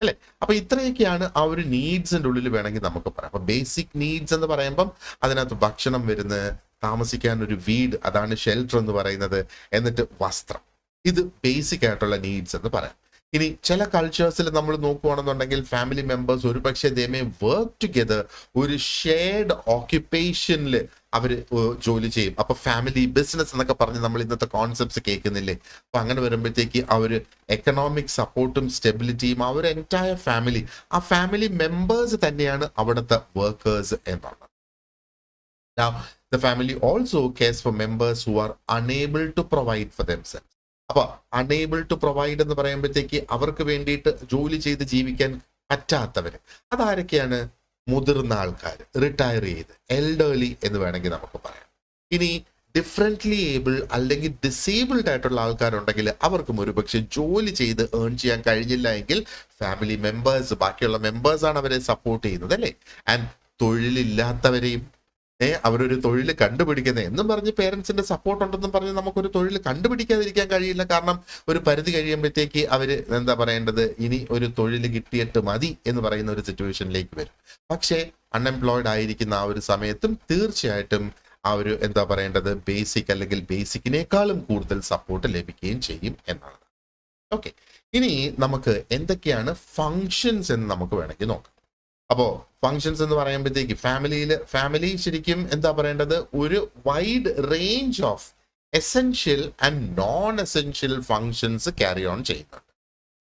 A: അല്ലെ. അപ്പൊ ഇത്രയൊക്കെയാണ് ആ ഒരു നീഡ്സിന്റെ ഉള്ളിൽ വേണമെങ്കിൽ നമുക്ക് പറയാം. അപ്പൊ ബേസിക് നീഡ്സ് എന്ന് പറയുമ്പം അതിനകത്ത് ഭക്ഷണം വരുന്നത്, താമസിക്കാൻ ഒരു വീട്, അതാണ് ഷെൽട്ടർ എന്ന് പറയുന്നത്, എന്നിട്ട് വസ്ത്രം, ഇത് ബേസിക് ആയിട്ടുള്ള നീഡ്സ് എന്ന് പറയാം. ഇനി ചില കൾച്ചേഴ്സിൽ നമ്മൾ നോക്കുകയാണെന്നുണ്ടെങ്കിൽ ഫാമിലി മെമ്പേഴ്സ് ഒരു പക്ഷേ ദേ മേ വർക്ക് ടുഗെദർ, ഒരു ഷെയർഡ് ഓക്യുപ്പേഷനിൽ അവർ ജോലി ചെയ്യും. അപ്പൊ ഫാമിലി ബിസിനസ് എന്നൊക്കെ പറഞ്ഞ് നമ്മൾ ഇന്നത്തെ കോൺസെപ്റ്റ്സ് കേൾക്കുന്നില്ലേ. അപ്പൊ അങ്ങനെ വരുമ്പോഴത്തേക്ക് ആ ഒരു എക്കണോമിക് സപ്പോർട്ടും സ്റ്റെബിലിറ്റിയും ആ ഒരു എൻറ്റയർ ഫാമിലി, ആ ഫാമിലി മെമ്പേഴ്സ് തന്നെയാണ് അവിടുത്തെ വർക്കേഴ്സ് എന്നുള്ളത്. Now, the family also cares for members who are unable to provide for themselves. അപ്പൊ അൺഎബിൾ ടു പ്രൊവൈഡ് എന്ന് പറയുമ്പോഴത്തേക്ക് അവർക്ക് വേണ്ടിയിട്ട് ജോലി ചെയ്ത് ജീവിക്കാൻ പറ്റാത്തവര്, അതാരൊക്കെയാണ്? മുതിർന്ന ആൾക്കാർ, റിട്ടയർ ചെയ്ത്, എൽഡേർലി എന്ന് വേണമെങ്കിൽ നമുക്ക് പറയാം. ഇനി ഡിഫറെന്റ്ലി ഏബിൾ അല്ലെങ്കിൽ ഡിസേബിൾഡ് ആയിട്ടുള്ള ആൾക്കാരുണ്ടെങ്കിൽ അവർക്കും ഒരു പക്ഷെ ജോലി ചെയ്ത് ഏൺ ചെയ്യാൻ കഴിഞ്ഞില്ല എങ്കിൽ ഫാമിലി മെമ്പേഴ്സ്, ബാക്കിയുള്ള മെമ്പേഴ്സാണ് അവരെ സപ്പോർട്ട് ചെയ്യുന്നത് അല്ലേ. ആൻഡ് തൊഴിലില്ലാത്തവരെയും അവരൊരു തൊഴിൽ കണ്ടുപിടിക്കുന്നത് എന്നും പറഞ്ഞ് പേരൻസിന്റെ സപ്പോർട്ട് ഉണ്ടെന്നും പറഞ്ഞ് നമുക്കൊരു തൊഴിൽ കണ്ടുപിടിക്കാതിരിക്കാൻ കഴിയില്ല. കാരണം ഒരു പരിധി കഴിയുമ്പോഴത്തേക്ക് അവര് എന്താ പറയേണ്ടത്, ഇനി ഒരു തൊഴിൽ കിട്ടിയിട്ട് മതി എന്ന് പറയുന്ന ഒരു സിറ്റുവേഷനിലേക്ക് വരും. പക്ഷേ അൺഎംപ്ലോയിഡ് ആയിരിക്കുന്ന ആ ഒരു സമയത്തും തീർച്ചയായിട്ടും ആ ഒരു എന്താ പറയേണ്ടത്, ബേസിക് അല്ലെങ്കിൽ ബേസിക്കിനേക്കാളും കൂടുതൽ സപ്പോർട്ട് ലഭിക്കുകയും ചെയ്യും എന്നാണ്. ഓക്കെ, ഇനി നമുക്ക് എന്തൊക്കെയാണ് ഫങ്ഷൻസ് എന്ന് നമുക്ക് വേണമെങ്കിൽ നോക്കാം. അപ്പോ ഫങ്ഷൻസ് എന്ന് പറയുമ്പോഴത്തേക്ക് ഫാമിലി ശരിക്കും എന്താ പറയേണ്ടത്, ഒരു wide range of essential and non essential functions carry on ചെയ്യുന്നുണ്ട്.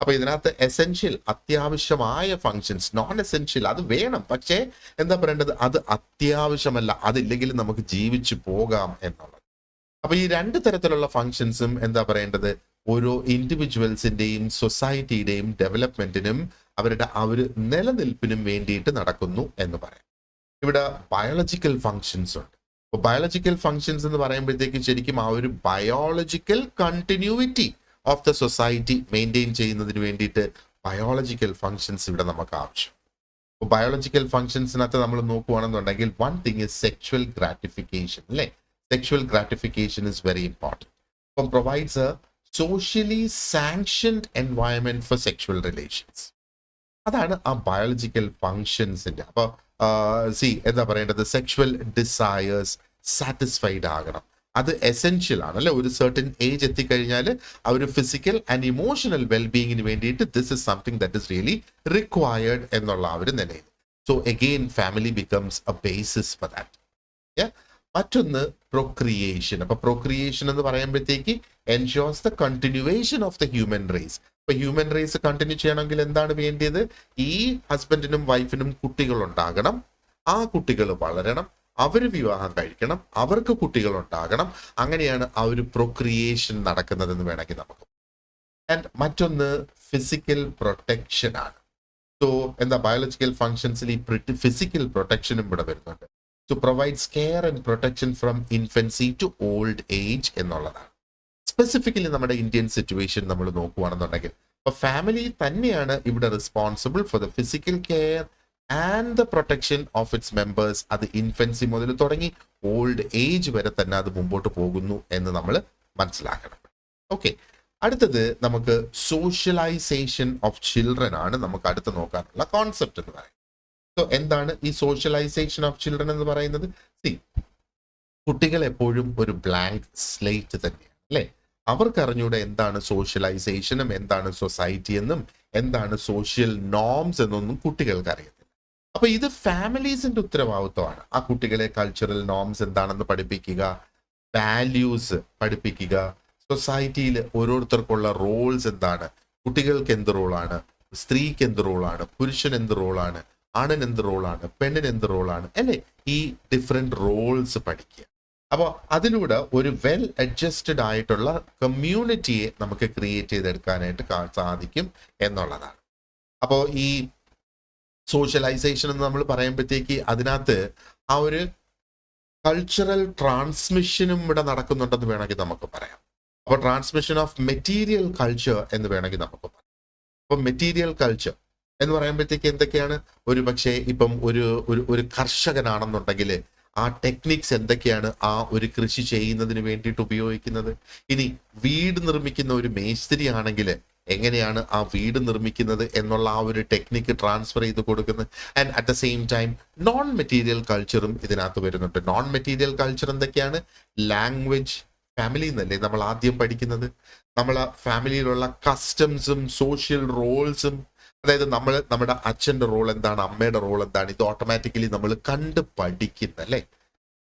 A: അപ്പൊ ഇതിനകത്ത് എസെൻഷ്യൽ അത്യാവശ്യമായ ഫങ്ഷൻസ്, നോൺ എസെൻഷ്യൽ അത് വേണം, പക്ഷേ എന്താ പറയേണ്ടത്, അത് അത്യാവശ്യമല്ല, അതില്ലെങ്കിൽ നമുക്ക് ജീവിച്ചു പോകാം എന്നുള്ളത്. അപ്പൊ ഈ രണ്ട് തരത്തിലുള്ള ഫങ്ഷൻസും എന്താ പറയേണ്ടത്, ഓരോ ഇൻഡിവിജ്വൽസിന്റെയും സൊസൈറ്റിയുടെയും ഡെവലപ്മെന്റിനും അവരുടെ ആ ഒരു നിലനിൽപ്പിനും വേണ്ടിയിട്ട് നടക്കുന്നു എന്ന് പറയാം. ഇവിടെ ബയോളജിക്കൽ ഫങ്ഷൻസ് ഉണ്ട്. അപ്പോൾ ബയോളജിക്കൽ ഫങ്ഷൻസ് എന്ന് പറയുമ്പോഴത്തേക്കും ശരിക്കും ആ ഒരു biological continuity of the society maintain ചെയ്യുന്നതിന് വേണ്ടിയിട്ട് ബയോളജിക്കൽ ഫങ്ഷൻസ് ഇവിടെ നമുക്ക് ആവശ്യം. അപ്പോൾ ബയോളജിക്കൽ ഫങ്ഷൻസിനകത്ത് നമ്മൾ നോക്കുകയാണെന്നുണ്ടെങ്കിൽ one thing is sexual gratification അല്ലേ. Sexual gratification is very important. അപ്പം provides a socially sanctioned environment for sexual relations. അതാണ് ആ ബയോളജിക്കൽ ഫങ്ഷൻസിന്റെ. അപ്പൊ എന്താ പറയേണ്ടത്, സെക്ഷുവൽ ഡിസയേഴ്സ് സാറ്റിസ്ഫൈഡ് ആകണം, അത് എസെൻഷ്യൽ ആണ് അല്ലെ. ഒരു സർട്ടൻ ഏജ് എത്തിക്കഴിഞ്ഞാൽ ആ ഒരു ഫിസിക്കൽ ആൻഡ് ഇമോഷണൽ വെൽബീയിങ്ങിന് വേണ്ടിയിട്ട് this is something that is really required എന്നുള്ള ആ ഒരു നിലയിൽ. So again family becomes A basis for that. മറ്റൊന്ന് പ്രൊക്രിയേഷൻ. അപ്പൊ പ്രൊക്രിയേഷൻ എന്ന് പറയുമ്പോഴത്തേക്ക് ensures the continuation of the human raise. ഇപ്പൊ ഹ്യൂമൻ റേസ് കണ്ടിന്യൂ ചെയ്യണമെങ്കിൽ എന്താണ് വേണ്ടിയത്? ഈ ഹസ്ബൻഡിനും വൈഫിനും കുട്ടികൾ ഉണ്ടാകണം, ആ കുട്ടികൾ വളരണം, അവർ വിവാഹം കഴിക്കണം, അവർക്ക് കുട്ടികൾ ഉണ്ടാകണം. അങ്ങനെയാണ് ആ ഒരു പ്രൊക്രിയേഷൻ നടക്കുന്നതെന്ന് വേണമെങ്കിൽ നമുക്ക്. ആൻഡ് മറ്റൊന്ന് ഫിസിക്കൽ പ്രൊട്ടക്ഷൻ ആണ്. സോ എന്താ ബയോളജിക്കൽ ഫങ്ഷൻസിൽ ഈ ഫിസിക്കൽ പ്രൊട്ടക്ഷനും ഇവിടെ വരുന്നുണ്ട്. To provides care and protection from infancy to old age എന്നുള്ളതാണ്. സ്പെസിഫിക്കലി നമ്മുടെ ഇന്ത്യൻ സിറ്റുവേഷൻ നമ്മൾ നോക്കുകയാണെന്നുണ്ടെങ്കിൽ അപ്പൊ ഫാമിലി തന്നെയാണ് ഇവിടെ responsible for the physical care and the protection of its members. അത് ഇൻഫൻസി മുതൽ തുടങ്ങി ഓൾഡ് ഏജ് വരെ തന്നെ അത് മുമ്പോട്ട് പോകുന്നു എന്ന് നമ്മൾ മനസ്സിലാക്കണം. ഓക്കെ, അടുത്തത് നമുക്ക് സോഷ്യലൈസേഷൻ ഓഫ് ചിൽഡ്രൻ ആണ് നമുക്ക് അടുത്ത് നോക്കാനുള്ള കോൺസെപ്റ്റ് എന്ന് പറയുന്നത്. സോ എന്താണ് ഈ സോഷ്യലൈസേഷൻ ഓഫ് ചിൽഡ്രൻ എന്ന് പറയുന്നത്? സി, കുട്ടികൾ എപ്പോഴും ഒരു ബ്ലാങ്ക് സ്ലേറ്റ് തന്നെയാണ് അല്ലെ. അവർക്ക് അറിഞ്ഞൂടെ എന്താണ് സോഷ്യലൈസേഷനും എന്താണ് സൊസൈറ്റി എന്നും എന്താണ് സോഷ്യൽ നോംസ് എന്നൊന്നും കുട്ടികൾക്ക് അറിയത്തില്ല. അപ്പൊ ഇത് ഫാമിലീസിന്റെ ഉത്തരവാദിത്വമാണ്. ആ കുട്ടികളെ കൾച്ചറൽ നോംസ് എന്താണെന്ന് പഠിപ്പിക്കുക, വാല്യൂസ് പഠിപ്പിക്കുക, സൊസൈറ്റിയിൽ ഓരോരുത്തർക്കുള്ള റോൾസ് എന്താണ്, കുട്ടികൾക്ക് എന്ത് റോളാണ്, സ്ത്രീക്ക് എന്ത് റോളാണ്, പുരുഷൻ എന്ത് റോളാണ്, ആണിന് എന്ത് റോളാണ്, പെണ്ണിന് എന്ത് റോളാണ് അല്ലെ, ഈ ഡിഫറെന്റ് റോൾസ് പഠിക്കുക. അപ്പോൾ അതിലൂടെ ഒരു വെൽ അഡ്ജസ്റ്റഡ് ആയിട്ടുള്ള കമ്മ്യൂണിറ്റിയെ നമുക്ക് ക്രിയേറ്റ് ചെയ്തെടുക്കാനായിട്ട് സാധിക്കും എന്നുള്ളതാണ്. അപ്പോൾ ഈ സോഷ്യലൈസേഷൻ എന്ന് നമ്മൾ പറയുമ്പോഴത്തേക്ക് അതിനകത്ത് ആ ഒരു കൾച്ചറൽ ട്രാൻസ്മിഷനും ഇവിടെ നടക്കുന്നുണ്ടെന്ന് വേണമെങ്കിൽ നമുക്ക് പറയാം. അപ്പോൾ ട്രാൻസ്മിഷൻ ഓഫ് മെറ്റീരിയൽ കൾച്ചർ എന്ന് വേണമെങ്കിൽ നമുക്ക് പറയാം. അപ്പൊ മെറ്റീരിയൽ കൾച്ചർ എന്ന് പറയുമ്പോഴത്തേക്ക് എന്തൊക്കെയാണ്? ഒരു പക്ഷേ ഇപ്പം ഒരു കർഷകനാണെന്നുണ്ടെങ്കിൽ ആ ടെക്നിക്സ് എന്തൊക്കെയാണ് ആ ഒരു കൃഷി ചെയ്യുന്നതിന് വേണ്ടിയിട്ട് ഉപയോഗിക്കുന്നത്. ഇനി വീട് നിർമ്മിക്കുന്ന ഒരു മേസ്ത്രി ആണെങ്കിൽ എങ്ങനെയാണ് ആ വീട് നിർമ്മിക്കുന്നത് എന്നുള്ള ആ ഒരു ടെക്നിക്ക് ട്രാൻസ്ഫർ ചെയ്ത് കൊടുക്കുന്നത്. And at the same time non material കൾച്ചറും ഇതിനകത്ത് വരുന്നുണ്ട്. നോൺ മെറ്റീരിയൽ കൾച്ചർ എന്തൊക്കെയാണ്? ലാംഗ്വേജ്, ഫാമിലി എന്നല്ലേ നമ്മൾ ആദ്യം പഠിക്കുന്നത്. നമ്മളെ ഫാമിലിയിലുള്ള കസ്റ്റംസും സോഷ്യൽ റോൾസും, അതായത് നമ്മുടെ അച്ഛന്റെ റോൾ എന്താണ്, അമ്മയുടെ റോൾ എന്താണ്, ഇത് ഓട്ടോമാറ്റിക്കലി നമ്മൾ കണ്ട് പഠിക്കുന്നല്ലേ.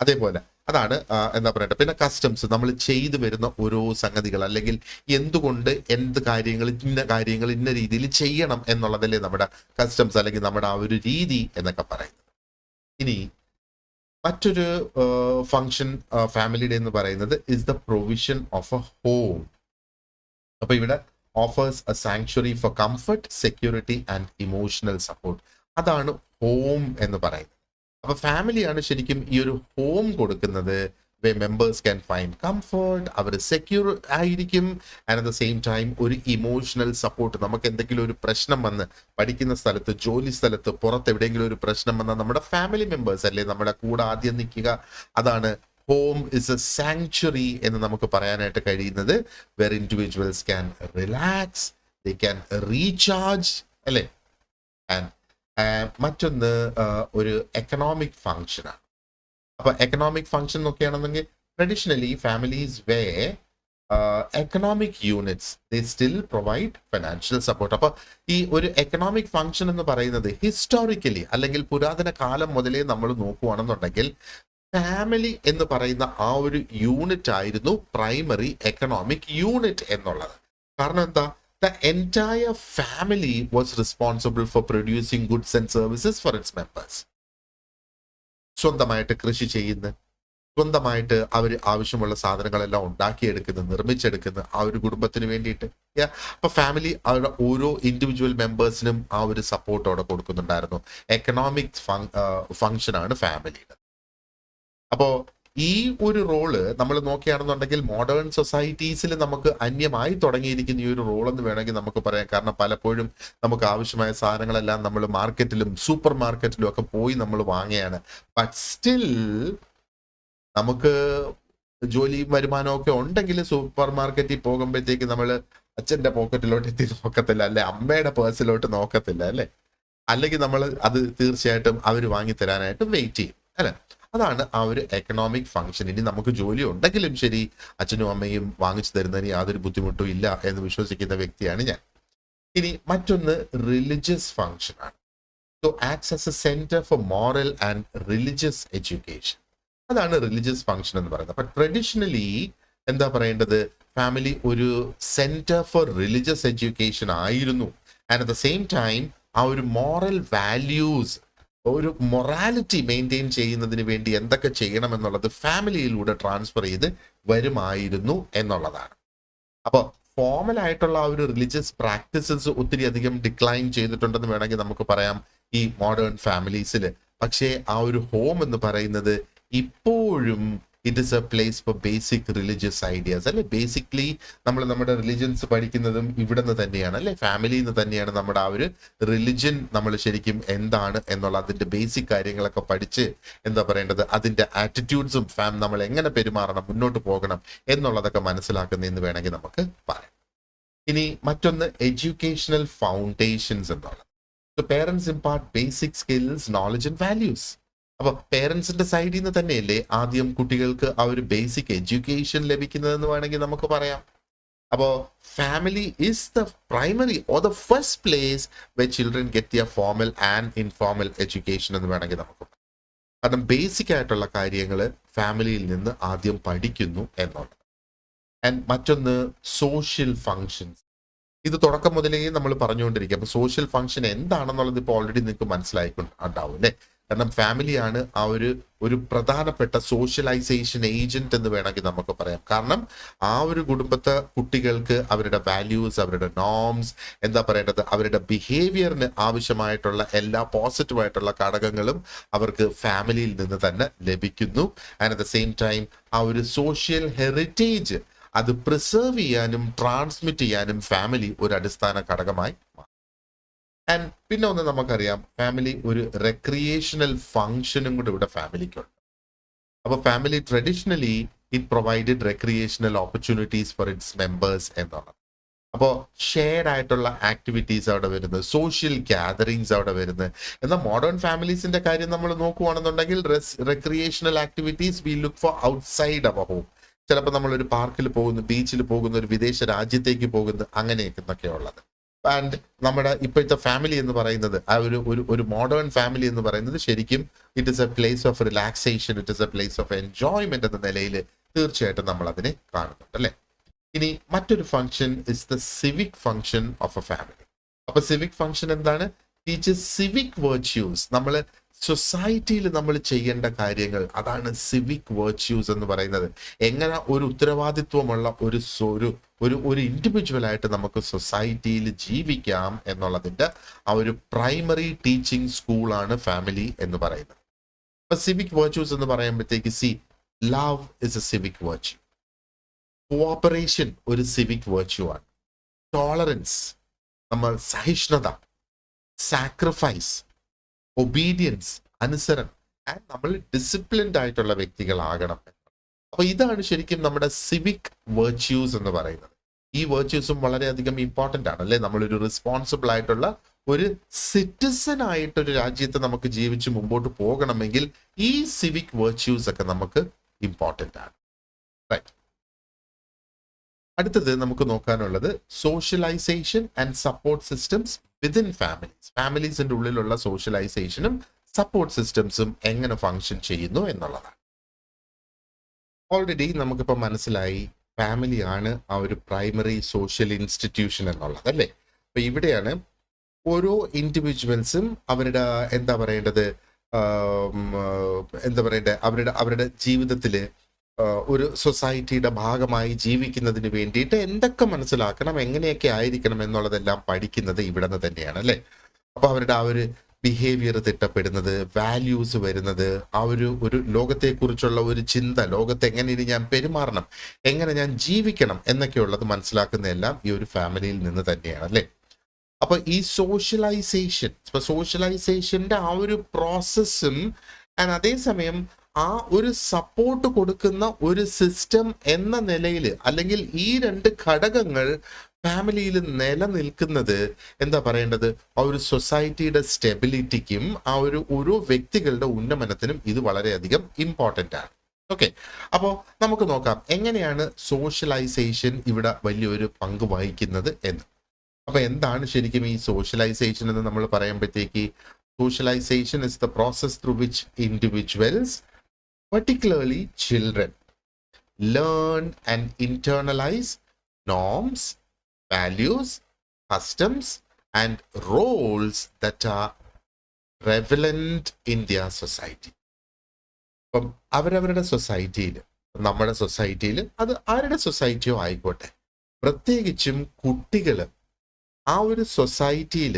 A: അതേപോലെ അതാണ് എന്താ പറയട്ടെ. പിന്നെ കസ്റ്റംസ്, നമ്മൾ ചെയ്തു വരുന്ന ഓരോ സംഗതികൾ, അല്ലെങ്കിൽ എന്തുകൊണ്ട് എന്ത് കാര്യങ്ങൾ ഇന്ന രീതിയിൽ ചെയ്യണം എന്നുള്ളതല്ലേ നമ്മുടെ കസ്റ്റംസ്, അല്ലെങ്കിൽ നമ്മുടെ ആ ഒരു രീതി എന്നൊക്കെ പറയുന്നത്. ഇനി മറ്റൊരു ഫങ്ഷൻ ഫാമിലിയുടെ എന്ന് പറയുന്നത് is the provision of a home. അപ്പൊ ഇവിടെ offers a sanctuary for comfort, security and emotional support. അതാണ് ഹോം എന്ന് പറയുന്നത്. അപ്പൊ ഫാമിലിയാണ് ശരിക്കും ഈ ഒരു ഹോം കൊടുക്കുന്നത്. മെമ്പേഴ്സ് ക്യാൻ ഫൈൻഡ് കംഫർട്ട്, അവർ സെക്യൂർ ആയിരിക്കും, and at the same time ഒരു ഇമോഷണൽ സപ്പോർട്ട്. നമുക്ക് എന്തെങ്കിലും ഒരു പ്രശ്നം വന്ന് പഠിക്കുന്ന സ്ഥലത്ത്, ജോലി സ്ഥലത്ത്, പുറത്ത് എവിടെയെങ്കിലും ഒരു പ്രശ്നം വന്നാൽ നമ്മുടെ ഫാമിലി മെമ്പേഴ്സ് അല്ലേ നമ്മുടെ കൂടെ ആദ്യം നിൽക്കുക. അതാണ് ഹോം ഇസ് എ സാങ്ച്വറി എന്ന് നമുക്ക് പറയാനായിട്ട് കഴിയുന്നത്. Where individuals can relax, they can recharge അല്ലേ. ആൻഡ് മറ്റൊന്ന് ഒരു എക്കണോമിക് ഫങ്ഷനാണ്. അപ്പൊ എക്കണോമിക് ഫങ്ഷൻ നോക്കുകയാണെന്നെങ്കിൽ traditionally families were economic units they still provide financial support. അപ്പൊ ഈ ഒരു എക്കണോമിക് ഫങ്ഷൻ എന്ന് പറയുന്നത് ഹിസ്റ്റോറിക്കലി അല്ലെങ്കിൽ പുരാതന കാലം മുതലേ നമ്മൾ നോക്കുകയാണെന്നുണ്ടെങ്കിൽ ഫാമിലി എന്ന് പറയുന്ന ആ ഒരു യൂണിറ്റ് ആയിരുന്നു പ്രൈമറി എക്കണോമിക് യൂണിറ്റ് എന്നുള്ളത്. കാരണം എന്താ? The entire family was responsible for producing goods and services four it's members. സ്വന്തമായിട്ട് കൃഷി ചെയ്യുന്ന, സ്വന്തമായിട്ട് അവർ ആവശ്യമുള്ള സാധനങ്ങളെല്ലാം ഉണ്ടാക്കിയെടുക്കുന്ന, നിർമ്മിച്ചെടുക്കുന്ന ആ ഒരു കുടുംബത്തിന് വേണ്ടിയിട്ട്. അപ്പൊ ഫാമിലി അവരുടെ ഓരോ ഇൻഡിവിജ്വൽ മെമ്പേഴ്സിനും ആ ഒരു സപ്പോർട്ട് അവിടെ കൊടുക്കുന്നുണ്ടായിരുന്നു. എക്കണോമിക് ഫങ്ഷനാണ് ഫാമിലിയുടെ. അപ്പോ ഈ ഒരു റോള് നമ്മൾ നോക്കുകയാണെന്നുണ്ടെങ്കിൽ മോഡേൺ സൊസൈറ്റീസിൽ നമുക്ക് അന്യമായി തുടങ്ങിയിരിക്കുന്ന ഈ ഒരു റോൾ എന്ന് വേണമെങ്കിൽ നമുക്ക് പറയാം. കാരണം പലപ്പോഴും നമുക്ക് ആവശ്യമായ സാധനങ്ങളെല്ലാം നമ്മൾ മാർക്കറ്റിലും സൂപ്പർ മാർക്കറ്റിലും ഒക്കെ പോയി നമ്മൾ വാങ്ങുകയാണ്. ബട്ട് സ്റ്റിൽ നമുക്ക് ജോലിയും വരുമാനവും ഒക്കെ ഉണ്ടെങ്കിൽ സൂപ്പർ മാർക്കറ്റിൽ പോകുമ്പോഴത്തേക്ക് നമ്മൾ അച്ഛന്റെ പോക്കറ്റിലോട്ട് എത്തി നോക്കത്തില്ല, അല്ലെ അമ്മയുടെ പേഴ്സിലോട്ട് നോക്കത്തില്ല അല്ലെ. അല്ലെങ്കിൽ നമ്മൾ അത് തീർച്ചയായിട്ടും അവർ വാങ്ങി തരാനായിട്ട് വെയിറ്റ് ചെയ്യും അല്ലെ. അതാണ് ആ ഒരു എക്കണോമിക് ഫങ്ഷൻ. ഇനി നമുക്ക് ജോലി ഉണ്ടെങ്കിലും ശരി അച്ഛനും അമ്മയും വാങ്ങിച്ചു തരുന്നതിന് യാതൊരു ബുദ്ധിമുട്ടും ഇല്ല എന്ന് വിശ്വസിക്കുന്ന വ്യക്തിയാണ് ഞാൻ. ഇനി മറ്റൊന്ന് റിലിജിയസ് ഫങ്ഷൻ ആണ്. So acts as A centre for moral and religious education. അതാണ് റിലിജിയസ് ഫങ്ഷൻ എന്ന് പറയുന്നത്. അപ്പൊ ട്രഡീഷണലി എന്താ പറയേണ്ടത്? ഫാമിലി ഒരു സെന്റർ ഫോർ റിലീജിയസ് എഡ്യൂക്കേഷൻ ആയിരുന്നു. And at the same time ആ ഒരു മോറൽ വാല്യൂസ്, ഒരു മൊറാലിറ്റി മെയിൻറ്റെയിൻ ചെയ്യുന്നതിന് വേണ്ടി എന്തൊക്കെ ചെയ്യണം എന്നുള്ളത് ഫാമിലിയിലൂടെ ട്രാൻസ്ഫർ ചെയ്ത് വരുമായിരുന്നു എന്നുള്ളതാണ്. അപ്പോൾ ഫോമൽ ആയിട്ടുള്ള ആ ഒരു റിലീജിയസ് പ്രാക്ടീസസ് ഒത്തിരി അധികം ഡിക്ലൈൻ ചെയ്തിട്ടുണ്ടെന്ന് വേണമെങ്കിൽ നമുക്ക് പറയാം ഈ മോഡേൺ ഫാമിലീസിൽ. പക്ഷേ ആ ഒരു ഹോം എന്ന് പറയുന്നത് ഇപ്പോഴും it is A place for basic religious ideas അല്ലെ. ബേസിക്കലി നമ്മൾ നമ്മുടെ റിലിജൻസ് പഠിക്കുന്നതും ഇവിടെ നിന്ന് തന്നെയാണ് അല്ലെ, ഫാമിലിയിൽ നിന്ന് തന്നെയാണ് നമ്മുടെ ആ ഒരു റിലിജൻ നമ്മൾ ശരിക്കും എന്താണ് എന്നുള്ള അതിന്റെ ബേസിക് കാര്യങ്ങളൊക്കെ പഠിച്ച് എന്താ പറയേണ്ടത്, അതിന്റെ ആറ്റിറ്റ്യൂഡ്സും നമ്മൾ എങ്ങനെ പെരുമാറണം, മുന്നോട്ട് പോകണം എന്നുള്ളതൊക്കെ മനസ്സിലാക്കുന്നതെന്ന് വേണമെങ്കിൽ നമുക്ക് പറയാം. ഇനി മറ്റൊന്ന് എഡ്യൂക്കേഷണൽ ഫൗണ്ടേഷൻസ് എന്നുള്ളത്. Parents impart basic skills, knowledge and values. അപ്പൊ പേരൻസിന്റെ സൈഡിൽ നിന്ന് തന്നെയല്ലേ ആദ്യം കുട്ടികൾക്ക് ആ ഒരു ബേസിക് എഡ്യൂക്കേഷൻ ലഭിക്കുന്നതെന്ന് വേണമെങ്കിൽ നമുക്ക് പറയാം. അപ്പോ family is the primary or the first place where children get their formal and informal education എന്ന് വേണമെങ്കിൽ നമുക്ക് പറയാം. കാരണം ബേസിക് ആയിട്ടുള്ള കാര്യങ്ങൾ ഫാമിലിയിൽ നിന്ന് ആദ്യം പഠിക്കുന്നു എന്നുള്ളത്. ആൻഡ് മറ്റൊന്ന് സോഷ്യൽ ഫങ്ഷൻസ്. ഇത് തുടക്കം മുതലേ നമ്മൾ പറഞ്ഞുകൊണ്ടിരിക്കുക. അപ്പൊ സോഷ്യൽ ഫങ്ഷൻ എന്താണെന്നുള്ളത് ഇപ്പോൾ ഓൾറെഡി നിങ്ങൾക്ക് മനസ്സിലായിട്ടുണ്ടാവും അല്ലേ. കാരണം ഫാമിലിയാണ് ആ ഒരു പ്രധാനപ്പെട്ട സോഷ്യലൈസേഷൻ ഏജന്റ് എന്ന് വേണമെങ്കിൽ നമുക്ക് പറയാം. കാരണം ആ ഒരു കുടുംബത്തെ കുട്ടികൾക്ക് അവരുടെ വാല്യൂസ്, അവരുടെ നോംസ്, എന്താ പറയേണ്ടത്, അവരുടെ ബിഹേവിയറിന് ആവശ്യമായിട്ടുള്ള എല്ലാ പോസിറ്റീവായിട്ടുള്ള ഘടകങ്ങളും അവർക്ക് ഫാമിലിയിൽ നിന്ന് തന്നെ ലഭിക്കുന്നു. And at the same time ആ ഒരു സോഷ്യൽ ഹെറിറ്റേജ് അത് പ്രിസർവ് ചെയ്യാനും ട്രാൻസ്മിറ്റ് ചെയ്യാനും ഫാമിലി ഒരു അടിസ്ഥാന ഘടകമായി മാറും. ആൻഡ് പിന്നെ ഒന്ന് നമുക്കറിയാം, ഫാമിലി ഒരു റെക്രിയേഷണൽ ഫങ്ഷനും കൂടെ ഇവിടെ ഫാമിലിക്കുണ്ട്. അപ്പൊ family traditionally it provided recreational opportunities for it's members എന്നുള്ളത്. അപ്പോൾ ഷെയർഡ് ആയിട്ടുള്ള ആക്ടിവിറ്റീസ് അവിടെ വരുന്നത്, സോഷ്യൽ ഗ്യാതറിങ്സ് അവിടെ വരുന്നത്. എന്നാൽ മോഡേൺ ഫാമിലീസിന്റെ കാര്യം നമ്മൾ നോക്കുകയാണെന്നുണ്ടെങ്കിൽ recreational activities we look for outside our home. ചിലപ്പോൾ നമ്മളൊരു പാർക്കിൽ പോകുന്നു, ബീച്ചിൽ പോകുന്നു, ഒരു വിദേശ രാജ്യത്തേക്ക് പോകുന്നു, അങ്ങനെയൊക്കെ ഉള്ളത്. ആൻഡ് നമ്മുടെ ഇപ്പോഴത്തെ ഫാമിലി എന്ന് പറയുന്നത് ആ ഒരു മോഡേൺ ഫാമിലി എന്ന് പറയുന്നത് ശരിക്കും it is A place of relaxation, it is A place of enjoyment എന്ന നിലയിൽ തീർച്ചയായിട്ടും നമ്മൾ അതിനെ കാണുന്നുണ്ട് അല്ലെ. ഇനി മറ്റൊരു function is the civic function of A family. അപ്പൊ സിവിക് ഫംഗ്ഷൻ എന്താണ്? Teachers civic virtues. നമ്മൾ സൊസൈറ്റിയിൽ നമ്മൾ ചെയ്യേണ്ട കാര്യങ്ങൾ, അതാണ് സിവിക് വെർച്യൂസ് എന്ന് പറയുന്നത്. എങ്ങനെ ഒരു ഉത്തരവാദിത്വമുള്ള ഒരു ഇൻഡിവിജ്വൽ ആയിട്ട് നമുക്ക് സൊസൈറ്റിയിൽ ജീവിക്കാം എന്നുള്ളതിന്റെ ആ ഒരു പ്രൈമറി ടീച്ചിങ് സ്കൂളാണ് ഫാമിലി എന്ന് പറയുന്നത്. അപ്പൊ സിവിക് വെർച്യൂസ് എന്ന് പറയുമ്പോഴത്തേക്ക് love is A civic virtue, cooperation ഒരു സിവിക് വെർച്യൂ ആണ്, ടോളറൻസ് നമ്മൾ സഹിഷ്ണുത, സാക്രിഫൈസ്, ഒബീഡിയൻസ് അനുസരണം, ആൻഡ് നമ്മൾ ഡിസിപ്ലിൻഡ് ആയിട്ടുള്ള വ്യക്തികളാകണം. അപ്പൊ ഇതാണ് ശരിക്കും നമ്മുടെ സിവിക് വെർച്യൂസ് എന്ന് പറയുന്നത്. ഈ വെർച്യൂസും വളരെയധികം ഇമ്പോർട്ടന്റ് ആണ് അല്ലെ. നമ്മളൊരു റെസ്പോൺസിബിൾ ആയിട്ടുള്ള ഒരു സിറ്റിസൺ ആയിട്ടൊരു രാജ്യത്ത് നമുക്ക് ജീവിച്ച് മുമ്പോട്ട് പോകണമെങ്കിൽ ഈ സിവിക് വെർച്യൂസ് ഒക്കെ നമുക്ക് ഇമ്പോർട്ടന്റ് ആണ്. റൈറ്റ്. അടുത്തത് നമുക്ക് നോക്കാനുള്ളത് socialisation and support systems within families. ഫാമിലീസിന്റെ ഉള്ളിലുള്ള സോഷ്യലൈസേഷനും സപ്പോർട്ട് സിസ്റ്റംസും എങ്ങനെ ഫങ്ഷൻ ചെയ്യുന്നു എന്നുള്ളതാണ്. ഓൾറെഡി നമുക്കിപ്പോൾ മനസ്സിലായി ഫാമിലിയാണ് ആ ഒരു പ്രൈമറി സോഷ്യൽ ഇൻസ്റ്റിറ്റ്യൂഷൻ എന്നുള്ളത് അല്ലേ. അപ്പൊ ഇവിടെയാണ് ഓരോ ഇൻഡിവിജ്വൽസും അവരുടെ എന്താ പറയേണ്ടത് അവരുടെ ജീവിതത്തില് ഒരു സൊസൈറ്റിയുടെ ഭാഗമായി ജീവിക്കുന്നതിന് വേണ്ടിയിട്ട് എന്തൊക്കെ മനസ്സിലാക്കണം, എങ്ങനെയൊക്കെ ആയിരിക്കണം എന്നുള്ളതെല്ലാം പഠിക്കുന്നത് ഇവിടെ നിന്ന് തന്നെയാണ് അല്ലെ. അപ്പൊ അവരുടെ ആ ഒരു ബിഹേവിയർ തിട്ടപ്പെടുന്നത്, വാല്യൂസ് വരുന്നത്, ആ ഒരു ലോകത്തെക്കുറിച്ചുള്ള ഒരു ചിന്ത, ലോകത്ത് എങ്ങനെ ഇനി ഞാൻ പെരുമാറണം, എങ്ങനെ ഞാൻ ജീവിക്കണം എന്നൊക്കെയുള്ളത് മനസ്സിലാക്കുന്നതെല്ലാം ഈ ഒരു ഫാമിലിയിൽ നിന്ന് തന്നെയാണ് അല്ലെ. അപ്പൊ ഈ സോഷ്യലൈസേഷന്റെ ആ ഒരു പ്രോസസ്സും അതേസമയം ആ ഒരു സപ്പോർട്ട് കൊടുക്കുന്ന ഒരു സിസ്റ്റം എന്ന നിലയിൽ, അല്ലെങ്കിൽ ഈ രണ്ട് ഘടകങ്ങൾ ഫാമിലിയിൽ നിലനിൽക്കുന്നത് എന്താ പറയേണ്ടത്, ആ ഒരു സൊസൈറ്റിയുടെ സ്റ്റെബിലിറ്റിക്കും ആ ഓരോ വ്യക്തികളുടെ ഉന്നമനത്തിനും ഇത് വളരെയധികം ഇമ്പോർട്ടൻ്റ് ആണ്. ഓക്കെ, അപ്പോൾ നമുക്ക് നോക്കാം എങ്ങനെയാണ് സോഷ്യലൈസേഷൻ ഇവിടെ വലിയൊരു പങ്ക് വഹിക്കുന്നത് എന്ന്. അപ്പൊ എന്താണ് ശരിക്കും ഈ സോഷ്യലൈസേഷൻ എന്ന് നമ്മൾ പറയുമ്പോഴത്തേക്ക്, socialization is the process through which individuals, particularly children, learn and internalize norms, values, customs, and roles that are prevalent in their society. അപ്പം അവരവരുടെ സൊസൈറ്റിയിൽ, നമ്മുടെ സൊസൈറ്റിയിൽ, അത് ആരുടെ സൊസൈറ്റിയോ ആയിക്കോട്ടെ, പ്രത്യേകിച്ചും കുട്ടികൾ ആ ഒരു സൊസൈറ്റിയിൽ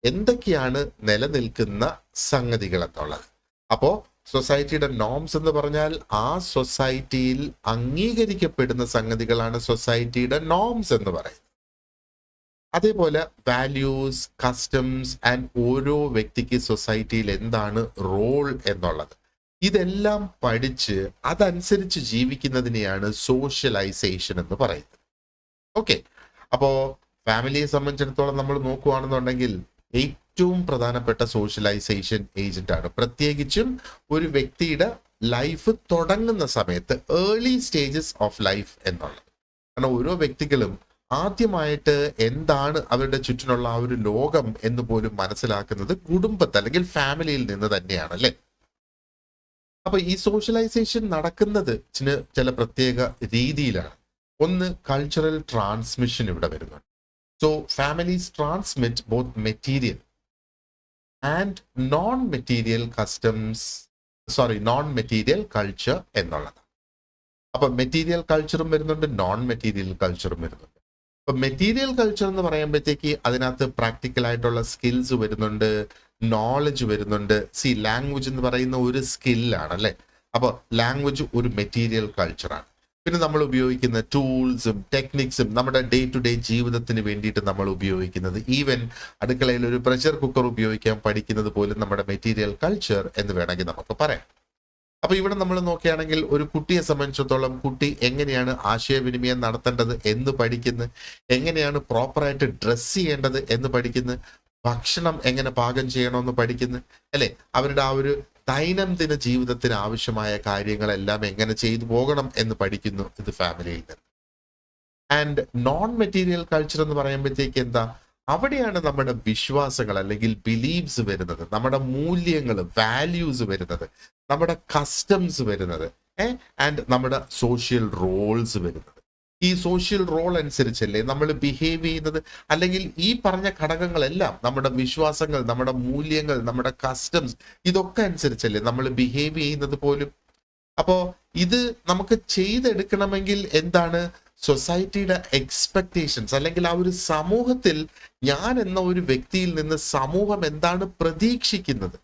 A: എന്തൊക്കെയാണ് നിലനിൽക്കുന്ന സംഗതികൾ എന്നുള്ളത്. അപ്പോൾ സൊസൈറ്റിയുടെ നോംസ് എന്ന് പറഞ്ഞാൽ ആ സൊസൈറ്റിയിൽ അംഗീകരിക്കപ്പെടുന്ന സംഗതികളാണ് സൊസൈറ്റിയുടെ നോംസ് എന്ന് പറയുന്നത്. അതേപോലെ വാല്യൂസ്, കസ്റ്റംസ് ആൻഡ് ഓരോ വ്യക്തിക്ക് സൊസൈറ്റിയിൽ എന്താണ് റോൾ എന്നുള്ളത്, ഇതെല്ലാം പഠിച്ച് അതനുസരിച്ച് ജീവിക്കുന്നതിനെയാണ് സോഷ്യലൈസേഷൻ എന്ന് പറയുന്നത്. ഓക്കെ, അപ്പോൾ ഫാമിലിയെ സംബന്ധിച്ചിടത്തോളം നമ്മൾ നോക്കുകയാണെന്നുണ്ടെങ്കിൽ ഏറ്റവും പ്രധാനപ്പെട്ട സോഷ്യലൈസേഷൻ ഏജന്റ് ആണ്. പ്രത്യേകിച്ചും ഒരു വ്യക്തിയുടെ ലൈഫ് തുടങ്ങുന്ന സമയത്ത്, ഏർലി സ്റ്റേജസ് ഓഫ് ലൈഫ് എന്നുള്ളത്. കാരണം ഓരോ വ്യക്തികളും ആദ്യമായിട്ട് എന്താണ് അവരുടെ ചുറ്റിനുള്ള ആ ഒരു ലോകം എന്ന് പോലും മനസ്സിലാക്കുന്നത് കുടുംബത്തെ അല്ലെങ്കിൽ ഫാമിലിയിൽ നിന്ന് തന്നെയാണ്, അല്ലെ? അപ്പൊ ഈ സോഷ്യലൈസേഷൻ നടക്കുന്നത് ചില പ്രത്യേക രീതിയിലാണ്. ഒന്ന്, കൾച്ചറൽ ട്രാൻസ്മിഷൻ ഇവിടെ വരുന്നുണ്ട്. So families transmit both material and non material culture എന്നുള്ളത്. അപ്പൊ മെറ്റീരിയൽ കൾച്ചറും വരുന്നുണ്ട്, നോൺ മെറ്റീരിയൽ കൾച്ചറും വരുന്നുണ്ട്. അപ്പൊ മെറ്റീരിയൽ കൾച്ചർ എന്ന് പറയുമ്പോഴത്തേക്ക് അതിനകത്ത് പ്രാക്ടിക്കൽ ആയിട്ടുള്ള സ്കിൽസ് വരുന്നുണ്ട്, നോളജ് വരുന്നുണ്ട്. ലാംഗ്വേജ് എന്ന് പറയുന്ന ഒരു സ്കില്ലാണ്, അല്ലെ? അപ്പൊ ലാംഗ്വേജ് ഒരു മെറ്റീരിയൽ കൾച്ചറാണ്. പിന്നെ നമ്മൾ ഉപയോഗിക്കുന്ന ടൂൾസും ടെക്നിക്സും നമ്മുടെ ഡേ ടു ഡേ ജീവിതത്തിന് വേണ്ടിയിട്ട് നമ്മൾ ഉപയോഗിക്കുന്നത്, ഈവൻ അടുക്കളയിൽ ഒരു പ്രഷർ കുക്കർ ഉപയോഗിക്കാൻ പഠിക്കുന്നത് പോലും നമ്മുടെ മെറ്റീരിയൽ കൾച്ചർ എന്ന് വേണമെങ്കിൽ നമുക്ക് പറയാം. അപ്പൊ ഇവിടെ നമ്മൾ നോക്കുകയാണെങ്കിൽ ഒരു കുട്ടിയെ സംബന്ധിച്ചിടത്തോളം കുട്ടി എങ്ങനെയാണ് ആശയവിനിമയം നടത്തേണ്ടത് എന്ന് പഠിക്കുന്നു, എങ്ങനെയാണ് പ്രോപ്പറായിട്ട് ഡ്രസ് ചെയ്യേണ്ടത് എന്ന് പഠിക്കുന്നു, ഭക്ഷണം എങ്ങനെ പാകം ചെയ്യണമെന്ന് പഠിക്കുന്നു, അല്ലെ? അവരുടെ ആ ഒരു ദൈനംദിന ജീവിതത്തിന് ആവശ്യമായ കാര്യങ്ങളെല്ലാം എങ്ങനെ ചെയ്തു പോകണം എന്ന് പഠിക്കുന്നു ഇത് ഫാമിലിയിൽ നിന്ന്. ആൻഡ് നോൺ മെറ്റീരിയൽ കൾച്ചർ എന്ന് പറയുമ്പോഴത്തേക്ക് എന്താ, അവിടെയാണ് നമ്മുടെ വിശ്വാസങ്ങൾ അല്ലെങ്കിൽ ബിലീവ്സ് വരുന്നത്, നമ്മുടെ മൂല്യങ്ങൾ, വാല്യൂസ് വരുന്നത്, നമ്മുടെ കസ്റ്റംസ് വരുന്നത്, ആൻഡ് നമ്മുടെ സോഷ്യൽ റോൾസ് വരുന്നത്. ഈ സോഷ്യൽ റോൾ അനുസരിച്ചല്ലേ നമ്മൾ ബിഹേവ് ചെയ്യുന്നത്, അല്ലെങ്കിൽ ഈ പറഞ്ഞ ഘടകങ്ങളെല്ലാം, നമ്മുടെ വിശ്വാസങ്ങൾ, നമ്മുടെ മൂല്യങ്ങൾ, നമ്മുടെ കസ്റ്റംസ്, ഇതൊക്കെ അനുസരിച്ചല്ലേ നമ്മൾ ബിഹേവ് ചെയ്യുന്നത് പോലും. അപ്പോ ഇത് നമുക്ക് ചെയ്തെടുക്കണമെങ്കിൽ എന്താണ്, സൊസൈറ്റിയുടെ എക്സ്പെക്ടേഷൻസ് അല്ലെങ്കിൽ ആ ഒരു സമൂഹത്തിൽ ഞാൻ എന്ന ഒരു വ്യക്തിയിൽ നിന്ന് സമൂഹം എന്താണ് പ്രതീക്ഷിക്കുന്നത്,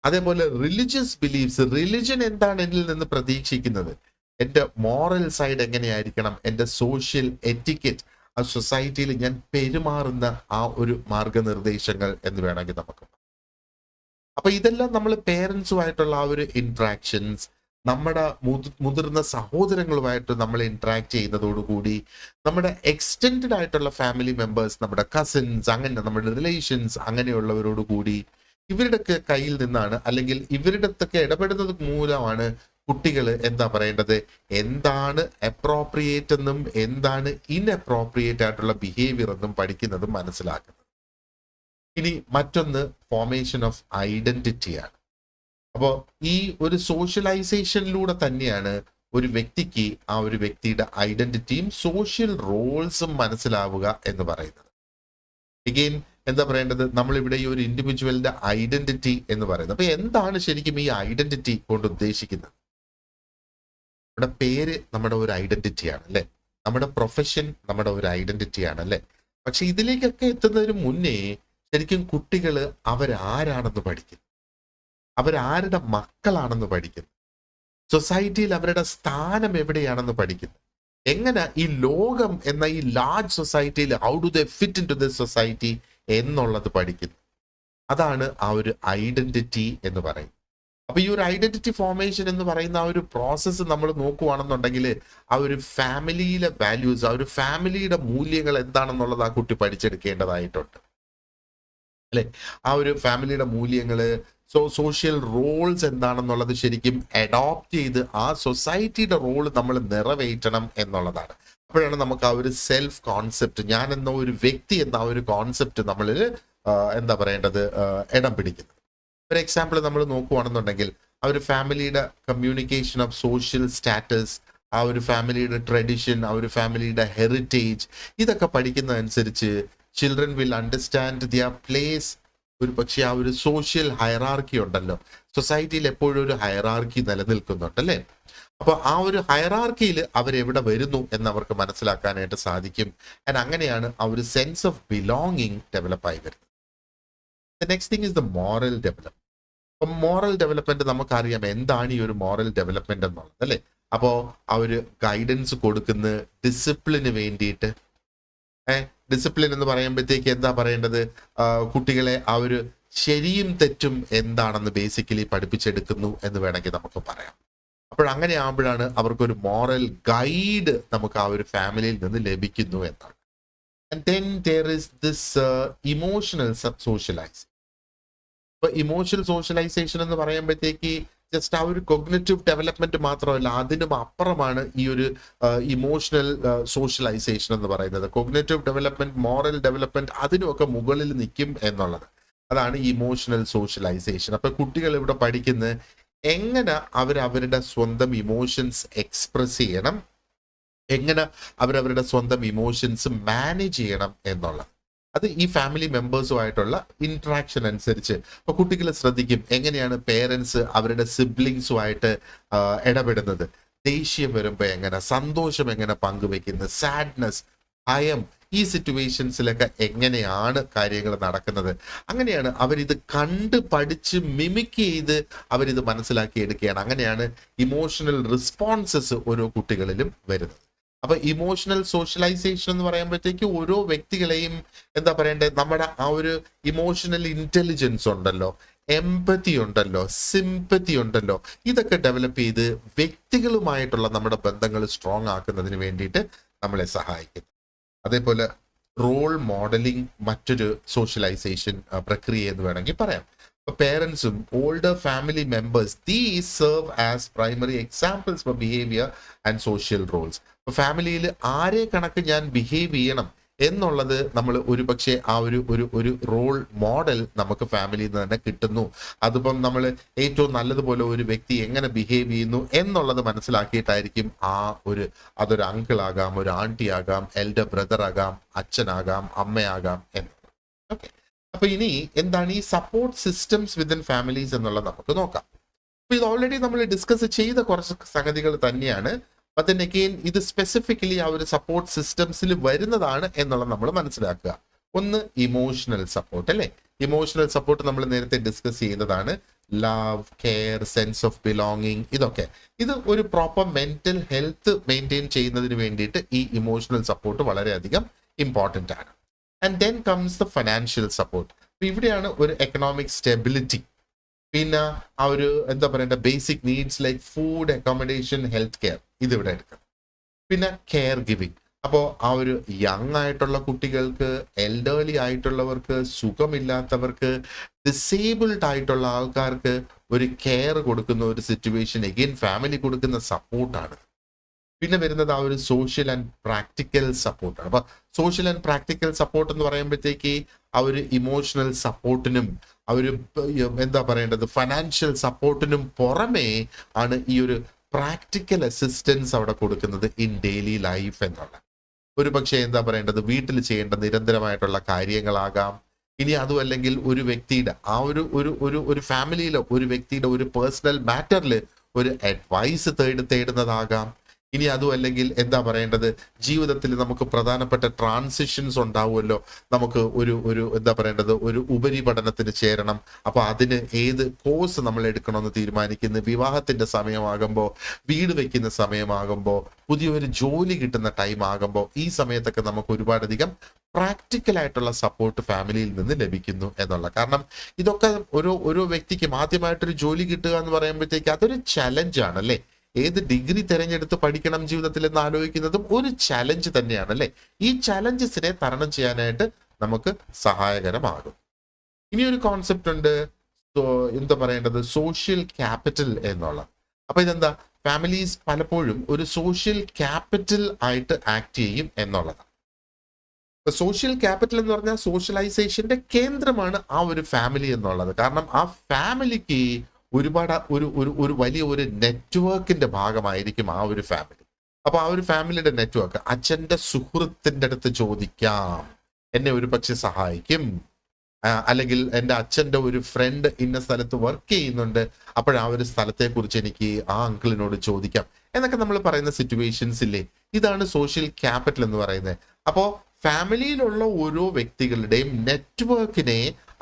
A: അതേപോലെ റിലിജിയസ് ബിലീഫ്സ്, റിലിജൻ എന്താണ് എന്നിൽ നിന്ന് പ്രതീക്ഷിക്കുന്നത്, എൻ്റെ മോറൽ സൈഡ് എങ്ങനെയായിരിക്കണം, എൻ്റെ സോഷ്യൽ എറ്റിക്കറ്റ്, ആ സൊസൈറ്റിയിൽ ഞാൻ പെരുമാറുന്ന ആ ഒരു മാർഗനിർദ്ദേശങ്ങൾ എന്ന് വേണമെങ്കിൽ നമുക്ക്. അപ്പൊ ഇതെല്ലാം നമ്മൾ പേരൻസുമായിട്ടുള്ള ആ ഒരു ഇന്ററാക്ഷൻസ്, നമ്മുടെ മുതിർന്ന സഹോദരങ്ങളുമായിട്ട് നമ്മൾ ഇന്ററാക്ട് ചെയ്യുന്നതോടുകൂടി നമ്മുടെ എക്സ്റ്റെൻഡഡ് ആയിട്ടുള്ള ഫാമിലി മെമ്പേഴ്സ്, നമ്മുടെ കസിൻസ്, അങ്ങനെ നമ്മുടെ റിലേഷൻസ്, അങ്ങനെയുള്ളവരോട് കൂടി ഇവരുടെയൊക്കെ കയ്യിൽ നിന്നാണ്, അല്ലെങ്കിൽ ഇവരുടെ അടുത്തൊക്കെ ഇടപെടുന്നത് മൂലമാണ് കുട്ടികൾ എന്താ പറയേണ്ടത്, എന്താണ് അപ്രോപ്രിയേറ്റ് എന്നും എന്താണ് ഇൻഅപ്രോപ്രിയേറ്റ് ആയിട്ടുള്ള ബിഹേവിയർ എന്നും പഠിക്കുന്നതും മനസ്സിലാക്കുന്നത്. ഇനി മറ്റൊന്ന് ഫോർമേഷൻ ഓഫ് ഐഡന്റിറ്റിയാണ്. അപ്പോൾ ഈ ഒരു സോഷ്യലൈസേഷനിലൂടെ തന്നെയാണ് ഒരു വ്യക്തിക്ക് ആ ഒരു വ്യക്തിയുടെ ഐഡന്റിറ്റിയും സോഷ്യൽ റോൾസും മനസ്സിലാവുക എന്ന് പറയുന്നത്. എഗെയിൻ എന്താ പറയേണ്ടത്, നമ്മളിവിടെ ഈ ഒരു ഇൻഡിവിജ്വലിന്റെ ഐഡന്റിറ്റി എന്ന് പറയുന്നത്. അപ്പൊ എന്താണ് ശരിക്കും ഈ ഐഡന്റിറ്റി കൊണ്ട് ഉദ്ദേശിക്കുന്നത്? നമ്മുടെ പേര് നമ്മുടെ ഒരു ഐഡന്റിറ്റിയാണ്, അല്ലെ? നമ്മുടെ പ്രൊഫഷൻ നമ്മുടെ ഒരു ഐഡന്റിറ്റിയാണ്, അല്ലെ? പക്ഷെ ഇതിലേക്കൊക്കെ എത്തുന്നതിന് മുന്നേ ശരിക്കും കുട്ടികൾ അവരാരാണെന്ന് പഠിക്കുന്നു, അവരാരുടെ മക്കളാണെന്ന് പഠിക്കുന്നു, സൊസൈറ്റിയിൽ അവരുടെ സ്ഥാനം എവിടെയാണെന്ന് പഠിക്കുന്നു, എങ്ങനെ ഈ ലോകം എന്ന ഈ ലാർജ് സൊസൈറ്റിയിൽ how do they fit into this society എന്നുള്ളത് പഠിക്കുന്നു. അതാണ് ആ ഒരു ഐഡന്റിറ്റി എന്ന് പറയുന്നത്. അപ്പൊ ഈ ഒരു ഐഡന്റിറ്റി ഫോർമേഷൻ എന്ന് പറയുന്ന ആ ഒരു പ്രോസസ്സ് നമ്മൾ നോക്കുകയാണെന്നുണ്ടെങ്കിൽ ആ ഒരു ഫാമിലിയിലെ വാല്യൂസ്, ആ ഒരു ഫാമിലിയുടെ മൂല്യങ്ങൾ എന്താണെന്നുള്ളത് ആ കുട്ടി പഠിച്ചെടുക്കേണ്ടതായിട്ടുണ്ട്, അല്ലെ? ആ ഒരു ഫാമിലിയുടെ മൂല്യങ്ങള്, സോഷ്യൽ റോൾസ് എന്താണെന്നുള്ളത് ശരിക്കും അഡോപ്റ്റ് ചെയ്ത് ആ സൊസൈറ്റിയുടെ റോൾ നമ്മൾ നിറവേറ്റണം എന്നുള്ളതാണ്. അപ്പോഴാണ് നമുക്ക് ആ ഒരു സെൽഫ് കോൺസെപ്റ്റ്, ഞാൻ എന്ന ഒരു വ്യക്തി എന്ന ആ ഒരു കോൺസെപ്റ്റ് നമ്മളിൽ എന്താ പറയേണ്ടത്, ഇടം പിടിക്കുന്നത്. ഒരു എക്സാമ്പിൾ നമ്മൾ നോക്കുകയാണെന്നുണ്ടെങ്കിൽ ആ ഒരു ഫാമിലിയുടെ കമ്മ്യൂണിക്കേഷൻ ഓഫ് സോഷ്യൽ സ്റ്റാറ്റസ്, ആ ഒരു ഫാമിലിയുടെ ട്രഡിഷൻ, ആ ഒരു ഫാമിലിയുടെ ഹെറിറ്റേജ്, ഇതൊക്കെ പഠിക്കുന്നതനുസരിച്ച് children will understand their place. ഒരു പക്ഷേ ആ ഒരു സോഷ്യൽ ഹയറാർക്കി ഉണ്ടല്ലോ, സൊസൈറ്റിയിൽ എപ്പോഴും ഒരു ഹയറാർക്കി നിലനിൽക്കുന്നുണ്ട് അല്ലേ. അപ്പോൾ ആ ഒരു ഹയറാർക്കിയിൽ അവരെവിടെ വരുന്നു എന്ന് അവർക്ക് മനസ്സിലാക്കാനായിട്ട് സാധിക്കും. ആൻഡ് അങ്ങനെയാണ് ആ ഒരു സെൻസ് ഓഫ് ബിലോങ്ങിങ് ഡെവലപ്പായി വരുന്നത്. The next thing is the moral development. അപ്പം മോറൽ ഡെവലപ്മെന്റ് നമുക്കറിയാം എന്താണ് ഈ ഒരു മോറൽ ഡെവലപ്മെന്റ് എന്നുള്ളത് അല്ലേ. അപ്പോൾ ആ ഒരു ഗൈഡൻസ് കൊടുക്കുന്ന ഡിസിപ്ലിന് വേണ്ടിയിട്ട്, ഡിസിപ്ലിൻ എന്ന് പറയുമ്പോഴത്തേക്ക് എന്താ പറയേണ്ടത്, കുട്ടികളെ ആ ഒരു ശരിയും തെറ്റും എന്താണെന്ന് ബേസിക്കലി പഠിപ്പിച്ചെടുക്കുന്നു എന്ന് വേണമെങ്കിൽ നമുക്ക് പറയാം. അപ്പോഴങ്ങനെ ആകുമ്പോഴാണ് അവർക്കൊരു മോറൽ ഗൈഡ് നമുക്ക് ആ ഒരു ഫാമിലിയിൽ നിന്ന് ലഭിക്കുന്നു എന്നാണ്. And then there is this emotional socialising. ഇപ്പൊ ഇമോഷണൽ സോഷ്യലൈസേഷൻ എന്ന് പറയുമ്പോഴത്തേക്ക് ജസ്റ്റ് ആ ഒരു കൊഗ്നിറ്റീവ് ഡെവലപ്മെന്റ് മാത്രമല്ല, അതിനും അപ്പുറമാണ് ഈ ഒരു ഇമോഷണൽ സോഷ്യലൈസേഷൻ എന്ന് പറയുന്നത്. കൊഗ്നിറ്റീവ് ഡെവലപ്മെന്റ്, മോറൽ ഡെവലപ്മെന്റ്, അതിനുമൊക്കെ മുകളിൽ നിൽക്കും എന്നുള്ളത്. അതാണ് ഇമോഷണൽ സോഷ്യലൈസേഷൻ. അപ്പൊ കുട്ടികൾ ഇവിടെ പഠിക്കുന്നത് എങ്ങനെ അവരവരുടെ സ്വന്തം ഇമോഷൻസ് എക്സ്പ്രസ് ചെയ്യണം, എങ്ങനെ അവരവരുടെ സ്വന്തം ഇമോഷൻസ് മാനേജ് ചെയ്യണം എന്നുള്ളത്. അത് ഈ ഫാമിലി മെമ്പേഴ്സുമായിട്ടുള്ള ഇന്ററാക്ഷൻ അനുസരിച്ച് ഇപ്പൊ കുട്ടികൾ ശ്രദ്ധിക്കും എങ്ങനെയാണ് പേരൻസ് അവരുടെ സിബ്ലിങ്സുമായിട്ട് ഇടപെടുന്നത്. ദേഷ്യം വരുമ്പോൾ എങ്ങനെ, സന്തോഷം എങ്ങനെ പങ്കുവെക്കുന്നത്, സാഡ്നെസ്, ഭയം, ഈ സിറ്റുവേഷൻസിലൊക്കെ എങ്ങനെയാണ് കാര്യങ്ങൾ നടക്കുന്നത്. അങ്ങനെയാണ് അവരിത് കണ്ട് പഠിച്ച് മിമിക് ചെയ്ത് അവരിത് മനസ്സിലാക്കി എടുക്കുകയാണ്. അങ്ങനെയാണ് ഇമോഷണൽ റെസ്പോൺസസ് ഓരോ കുട്ടികളിലും വരുന്നത്. അപ്പൊ ഇമോഷണൽ സോഷ്യലൈസേഷൻ എന്ന് പറയുമ്പോഴത്തേക്ക് ഓരോ വ്യക്തികളെയും എന്താ പറയണ്ടത്, നമ്മുടെ ആ ഒരു ഇമോഷണൽ ഇന്റലിജൻസ് ഉണ്ടല്ലോ, എംപതി ഉണ്ടല്ലോ, സിമ്പതി ഉണ്ടല്ലോ, ഇതൊക്കെ ഡെവലപ്പ് ചെയ്ത് വ്യക്തികളുമായിട്ടുള്ള നമ്മുടെ ബന്ധങ്ങൾ സ്ട്രോങ് ആക്കുന്നതിന് വേണ്ടിയിട്ട് നമ്മളെ സഹായിക്കും. അതേപോലെ റോൾ മോഡലിംഗ് മറ്റൊരു സോഷ്യലൈസേഷൻ പ്രക്രിയ എന്ന് വേണമെങ്കിൽ പറയാം. പേരൻസും older family members, these serve as primary examples for behaviour and social roles. ഫാമിലിയിൽ ആരെ കണക്ക് ഞാൻ ബിഹേവ് ചെയ്യണം എന്നുള്ളത് നമ്മൾ ഒരു പക്ഷേ ആ ഒരു റോൾ മോഡൽ നമുക്ക് ഫാമിലിയിൽ നിന്ന് തന്നെ കിട്ടുന്നു. അതിപ്പം നമ്മൾ ഏറ്റവും നല്ലതുപോലെ ഒരു വ്യക്തി എങ്ങനെ ബിഹേവ് ചെയ്യുന്നു എന്നുള്ളത് മനസ്സിലാക്കിയിട്ടായിരിക്കും അതൊരു അങ്കിൾ ആകാം, ഒരു ആന്റി ആകാം, എൽഡർ ബ്രദർ ആകാം, അച്ഛനാകാം, അമ്മയാകാം എന്നുള്ളത്. ഓക്കെ, അപ്പൊ ഇനി എന്താണ് ഈ സപ്പോർട്ട് സിസ്റ്റംസ് വിത്തിൻ ഫാമിലീസ് എന്നുള്ളത് നമുക്ക് നോക്കാം. അപ്പൊ ഇത് ഓൾറെഡി നമ്മൾ ഡിസ്കസ് ചെയ്ത കുറച്ച് സംഗതികൾ തന്നെയാണ്. ബട്ട് ദെൻ അഗെയിൻ ഇത് സ്പെസിഫിക്കലി ആ ഒരു സപ്പോർട്ട് സിസ്റ്റംസിൽ വരുന്നതാണ് എന്നുള്ളത് നമ്മൾ മനസ്സിലാക്കുക. ഒന്ന് ഇമോഷണൽ സപ്പോർട്ട് അല്ലേ. ഇമോഷണൽ സപ്പോർട്ട് നമ്മൾ നേരത്തെ ഡിസ്കസ് ചെയ്തതാണ്. Love, care, sense of belonging, ഇതൊക്കെ ഇത് ഒരു പ്രോപ്പർ മെന്റൽ ഹെൽത്ത് മെയിൻറ്റെയിൻ ചെയ്യുന്നതിന് വേണ്ടിയിട്ട് ഈ ഇമോഷണൽ സപ്പോർട്ട് വളരെയധികം ഇമ്പോർട്ടൻ്റ് ആണ്. And then comes the financial support. ഇവിടെയാണ് ഒരു എക്കണോമിക് സ്റ്റെബിലിറ്റി, പിന്നെ ആ ഒരു എന്താ പറയണ്ട basic needs like food, accommodation, health care, ഇതിവിടെ എടുക്കണം. പിന്നെ കെയർ ഗിവിങ്. അപ്പോൾ ആ ഒരു യങ് ആയിട്ടുള്ള കുട്ടികൾക്ക്, എൽഡർലി ആയിട്ടുള്ളവർക്ക്, സുഖമില്ലാത്തവർക്ക്, ഡിസേബിൾഡ് ആയിട്ടുള്ള ആൾക്കാർക്ക് ഒരു കെയർ കൊടുക്കുന്ന ഒരു സിറ്റുവേഷൻ എഗെയിൻ ഫാമിലി കൊടുക്കുന്ന സപ്പോർട്ടാണ്. പിന്നെ വരുന്നത് ആ ഒരു സോഷ്യൽ ആൻഡ് പ്രാക്ടിക്കൽ സപ്പോർട്ടാണ്. അപ്പൊ സോഷ്യൽ ആൻഡ് പ്രാക്ടിക്കൽ സപ്പോർട്ട് എന്ന് പറയുമ്പോഴത്തേക്ക് ആ ഒരു ഇമോഷണൽ സപ്പോർട്ടിനും ആ ഒരു എന്താ പറയേണ്ടത് ഫൈനാൻഷ്യൽ സപ്പോർട്ടിനും പുറമേ ആണ് ഈ ഒരു പ്രാക്ടിക്കൽ അസിസ്റ്റൻസ് അവിടെ കൊടുക്കുന്നത് ഇൻ ഡെയിലി ലൈഫ് എന്നുള്ള. ഒരു പക്ഷേ എന്താ പറയേണ്ടത് വീട്ടിൽ ചെയ്യേണ്ട നിരന്തരമായിട്ടുള്ള കാര്യങ്ങളാകാം. ഇനി അതും അല്ലെങ്കിൽ ഒരു വ്യക്തിയുടെ ആ ഒരു ഫാമിലിയിലോ ഒരു വ്യക്തിയുടെ ഒരു പേഴ്സണൽ മാറ്ററിൽ ഒരു അഡ്വൈസ് തേടുന്നതാകാം. ഇനി അതും അല്ലെങ്കിൽ എന്താ പറയേണ്ടത് ജീവിതത്തിൽ നമുക്ക് പ്രധാനപ്പെട്ട ട്രാൻസിഷൻസ് ഉണ്ടാവുമല്ലോ. നമുക്ക് ഒരു എന്താ പറയേണ്ടത് ഒരു ഉപരിപഠനത്തിന് ചേരണം. അപ്പൊ അതിന് ഏത് കോഴ്സ് നമ്മൾ എടുക്കണമെന്ന് തീരുമാനിക്കുന്നു. വിവാഹത്തിന്റെ സമയമാകുമ്പോൾ, വീട് വെക്കുന്ന സമയമാകുമ്പോൾ, പുതിയൊരു ജോലി കിട്ടുന്ന ടൈം ആകുമ്പോൾ, ഈ സമയത്തൊക്കെ നമുക്ക് ഒരുപാടധികം പ്രാക്ടിക്കൽ ആയിട്ടുള്ള സപ്പോർട്ട് ഫാമിലിയിൽ നിന്ന് ലഭിക്കുന്നു എന്നുള്ള. കാരണം ഇതൊക്കെ ഓരോ വ്യക്തിക്കും ആദ്യമായിട്ടൊരു ജോലി കിട്ടുക എന്ന് പറയുമ്പോഴത്തേക്ക് അതൊരു ചലഞ്ചാണ് അല്ലേ. ഏത് ഡിഗ്രി തിരഞ്ഞെടുത്ത് പഠിക്കണം ജീവിതത്തിൽ എന്ന് ആലോചിക്കുന്നതും ഒരു ചലഞ്ച് തന്നെയാണ് അല്ലെ. ഈ ചലഞ്ചസിനെ തരണം ചെയ്യാനായിട്ട് നമുക്ക് സഹായകരമാകും. ഇനി ഒരു കോൺസെപ്റ്റ് ഉണ്ട്, എന്താ പറയേണ്ടത് സോഷ്യൽ ക്യാപിറ്റൽ എന്നുള്ളത്. അപ്പൊ ഇതെന്താ, ഫാമിലീസ് പലപ്പോഴും ഒരു സോഷ്യൽ ക്യാപിറ്റൽ ആയിട്ട് ആക്ട് ചെയ്യും എന്നുള്ളതാണ്. സോഷ്യൽ ക്യാപിറ്റൽ എന്ന് പറഞ്ഞാൽ സോഷ്യലൈസേഷന്റെ കേന്ദ്രമാണ് ആ ഒരു ഫാമിലി എന്നുള്ളത്. കാരണം ആ ഫാമിലിക്ക് ഒരുപാട് ഒരു വലിയ ഒരു നെറ്റ്വർക്കിന്റെ ഭാഗമായിരിക്കും ആ ഒരു ഫാമിലി. അപ്പൊ ആ ഒരു ഫാമിലിയുടെ നെറ്റ്വർക്ക് അച്ഛന്റെ സുഹൃത്തിന്റെ അടുത്ത് ചോദിക്കാം, എന്നെ ഒരു പക്ഷെ സഹായിക്കും. അല്ലെങ്കിൽ എൻ്റെ അച്ഛൻ്റെ ഒരു ഫ്രണ്ട് ഇന്ന സ്ഥലത്ത് വർക്ക് ചെയ്യുന്നുണ്ട്, അപ്പോഴാ ഒരു സ്ഥലത്തെ കുറിച്ച് എനിക്ക് ആ അങ്കിളിനോട് ചോദിക്കാം എന്നൊക്കെ നമ്മൾ പറയുന്ന സിറ്റുവേഷൻസ് ഇല്ലേ. ഇതാണ് സോഷ്യൽ ക്യാപിറ്റൽ എന്ന് പറയുന്നത്. അപ്പോൾ ഫാമിലിയിലുള്ള ഓരോ വ്യക്തികളുടെയും നെറ്റ്വർക്കിനെ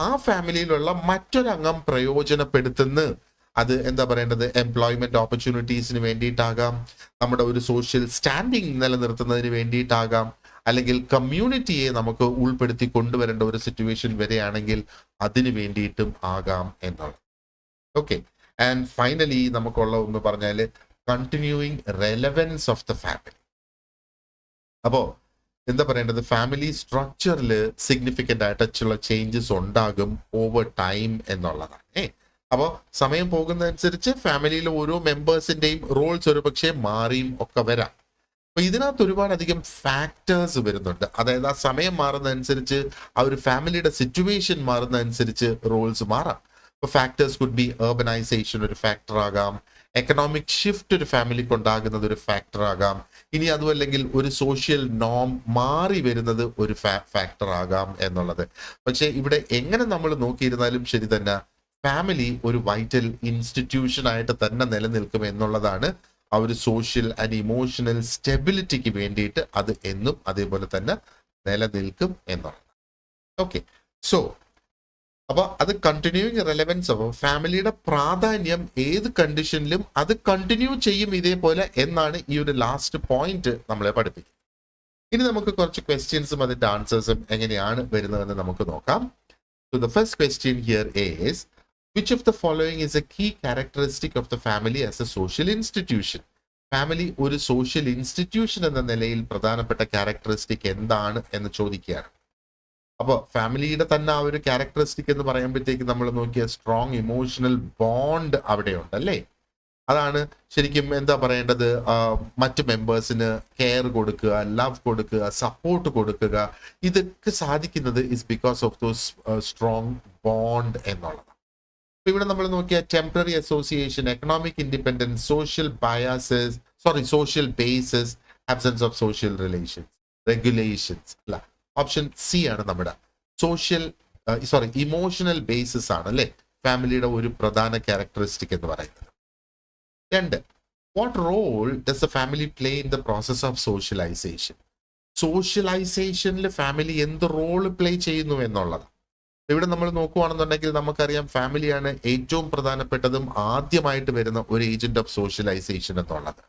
A: ആ ഫാമിലിയിലുള്ള മറ്റൊരംഗം പ്രയോജനപ്പെടുത്തുന്നു. അത് എന്താ പറയേണ്ടത്, എംപ്ലോയ്മെന്റ് ഓപ്പർച്യൂണിറ്റീസിന് വേണ്ടിയിട്ടാകാം, നമ്മുടെ ഒരു സോഷ്യൽ സ്റ്റാൻഡിങ് നിലനിർത്തുന്നതിന് വേണ്ടിയിട്ടാകാം, അല്ലെങ്കിൽ കമ്മ്യൂണിറ്റിയെ നമുക്ക് ഉൾപ്പെടുത്തി കൊണ്ടുവരേണ്ട ഒരു സിറ്റുവേഷൻ വരെയാണെങ്കിൽ അതിന് വേണ്ടിയിട്ടും ആകാം എന്നുള്ളത്. ഓക്കെ, ആൻഡ് ഫൈനലി നമുക്കുള്ള ഒന്ന് പറഞ്ഞാൽ continuing relevance of the family. അപ്പോ എന്താ പറയേണ്ടത്, ഫാമിലി സ്ട്രക്ചറിൽ സിഗ്നിഫിക്കൻ്റ് ആയിട്ടുള്ള ചേഞ്ചസ് ഉണ്ടാകും ഓവർ ടൈം എന്നുള്ളതാണ്. അപ്പോൾ സമയം പോകുന്നതനുസരിച്ച് ഫാമിലിയിലെ ഓരോ മെമ്പേഴ്സിന്റെയും റോൾസ് ഒരു പക്ഷേ മാറിയും ഒക്കെ വരാം. അപ്പൊ ഇതിനകത്ത് ഒരുപാടധികം ഫാക്ടേഴ്സ് വരുന്നുണ്ട്. അതായത് ആ സമയം മാറുന്നതനുസരിച്ച് ആ ഒരു ഫാമിലിയുടെ സിറ്റുവേഷൻ മാറുന്നതനുസരിച്ച് റോൾസ് മാറാം. ഇപ്പൊ ഫാക്ടേഴ്സ് കുഡ് ബി urbanization ഒരു ഫാക്ടർ ആകാം, എക്കണോമിക് ഷിഫ്റ്റ് ഒരു ഫാമിലിക്ക് ഉണ്ടാകുന്നത് ഒരു ഫാക്ടർ ആകാം, ഇനി അതുമല്ലെങ്കിൽ ഒരു സോഷ്യൽ നോം മാറി വരുന്നത് ഒരു ഫാക്ടർ ആകാം എന്നുള്ളത്. പക്ഷെ ഇവിടെ എങ്ങനെ നമ്മൾ നോക്കിയിരുന്നാലും ശരി തന്നെ ഫാമിലി ഒരു വൈറ്റൽ ഇൻസ്റ്റിറ്റ്യൂഷൻ ആയിട്ട് തന്നെ നിലനിൽക്കും എന്നുള്ളതാണ്. ആ ഒരു സോഷ്യൽ ആൻഡ് ഇമോഷണൽ സ്റ്റെബിലിറ്റിക്ക് വേണ്ടിയിട്ട് അത് എന്നും അതേപോലെ തന്നെ നിലനിൽക്കും എന്നുള്ളത്. ഓക്കെ, സോ അപ്പൊ അത് കണ്ടിന്യൂയിങ് റെലവൻസ് ഓഫ് ഫാമിലിയുടെ പ്രാധാന്യം ഏത് കണ്ടീഷനിലും അത് കണ്ടിന്യൂ ചെയ്യും ഇതേപോലെ എന്നാണ് ഈ ഒരു ലാസ്റ്റ് പോയിന്റ് നമ്മളെ പഠിപ്പിക്കുന്നത്. ഇനി നമുക്ക് കുറച്ച് ക്വസ്റ്റ്യൻസും അതിന്റെ ആൻസേഴ്സും എങ്ങനെയാണ് വരുന്നതെന്ന് നമുക്ക് നോക്കാം. So the first question here is, which of the following is a key characteristic of the family as a social institution? Family ഒരു സോഷ്യൽ ഇൻസ്റ്റിറ്റ്യൂഷൻ എന്ന നിലയിൽ പ്രധാനപ്പെട്ട ക്യാരക്ടറിസ്റ്റിക് എന്താണ് എന്ന് ചോദിക്കുകയാണ്. അപ്പോൾ ഫാമിലിയുടെ തന്നെ ആ ഒരു ക്യാരക്ടറിസ്റ്റിക് എന്ന് പറയുമ്പോഴത്തേക്ക് നമ്മൾ നോക്കിയ സ്ട്രോങ് ഇമോഷണൽ ബോണ്ട് അവിടെയുണ്ട് അല്ലേ. അതാണ് ശരിക്കും എന്താ പറയേണ്ടത്, മറ്റ് മെമ്പേഴ്സിന് കെയർ കൊടുക്കുക, ലവ് കൊടുക്കുക, സപ്പോർട്ട് കൊടുക്കുക. ഇതൊക്കെ സാധിക്കുന്നത് is because of those strong bond എന്നുള്ളത്. ഇവിടെ നമ്മൾ നോക്കിയ temporary association, economic independence, social bases, absence of social relations, regulations അല്ല, ഓപ്ഷൻ സി ആണ് നമ്മുടെ ഇമോഷണൽ ബേസിസ് ആണ് അല്ലെ ഫാമിലിയുടെ ഒരു പ്രധാന ക്യാരക്ടറിസ്റ്റിക് എന്ന് പറയുന്നത്. രണ്ട്, what role does the family play in the process of socialisation? സോഷ്യലൈസേഷനിൽ ഫാമിലി എന്ത് റോൾ പ്ലേ ചെയ്യുന്നു എന്നുള്ളത്. ഇവിടെ നമ്മൾ നോക്കുകയാണെന്നുണ്ടെങ്കിൽ നമുക്കറിയാം ഫാമിലിയാണ് ഏറ്റവും പ്രധാനപ്പെട്ടതും ആദ്യമായിട്ട് വരുന്ന ഒരു ഏജന്റ് ഓഫ് സോഷ്യലൈസേഷൻ എന്നുള്ളത്.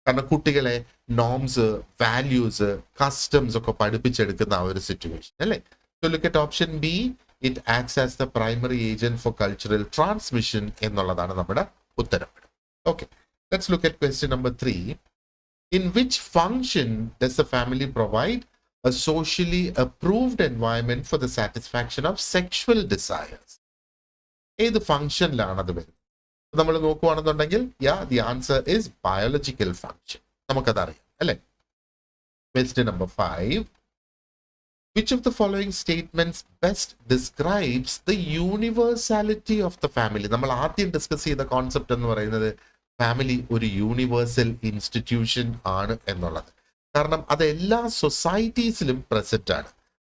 A: കാരണം കുട്ടികളെ നോംസ്, വാല്യൂസ്, കസ്റ്റംസ് ഒക്കെ പഠിപ്പിച്ചെടുക്കുന്ന ആ ഒരു സിറ്റുവേഷൻ അല്ലേ. So look at option B, it acts as the primary agent for cultural transmission എന്നുള്ളതാണ് നമ്മുടെ ഉത്തരം. Okay, let's look at question number 3. In which function does the family provide a socially approved environment for the satisfaction of sexual desires? ഏത് ഫംഗ്ഷനിലാണ് അത് വരുന്നത്? നമ്മൾ നോക്കുകയാണെന്നുണ്ടെങ്കിൽ the answer is biological function. നമുക്കതറിയാം അല്ലേ. Question number 5. Which of the following statements best describes the universality of the family? നമ്മൾ ആദ്യം discuss ചെയ്ത concept എന്ന് പറയുന്നത് ഫാമിലി ഒരു യൂണിവേഴ്സൽ ഇൻസ്റ്റിറ്റ്യൂഷൻ ആണ് എന്നുള്ളത്. കാരണം അത് എല്ലാ സൊസൈറ്റീസിലും പ്രസന്റ് ആണ്.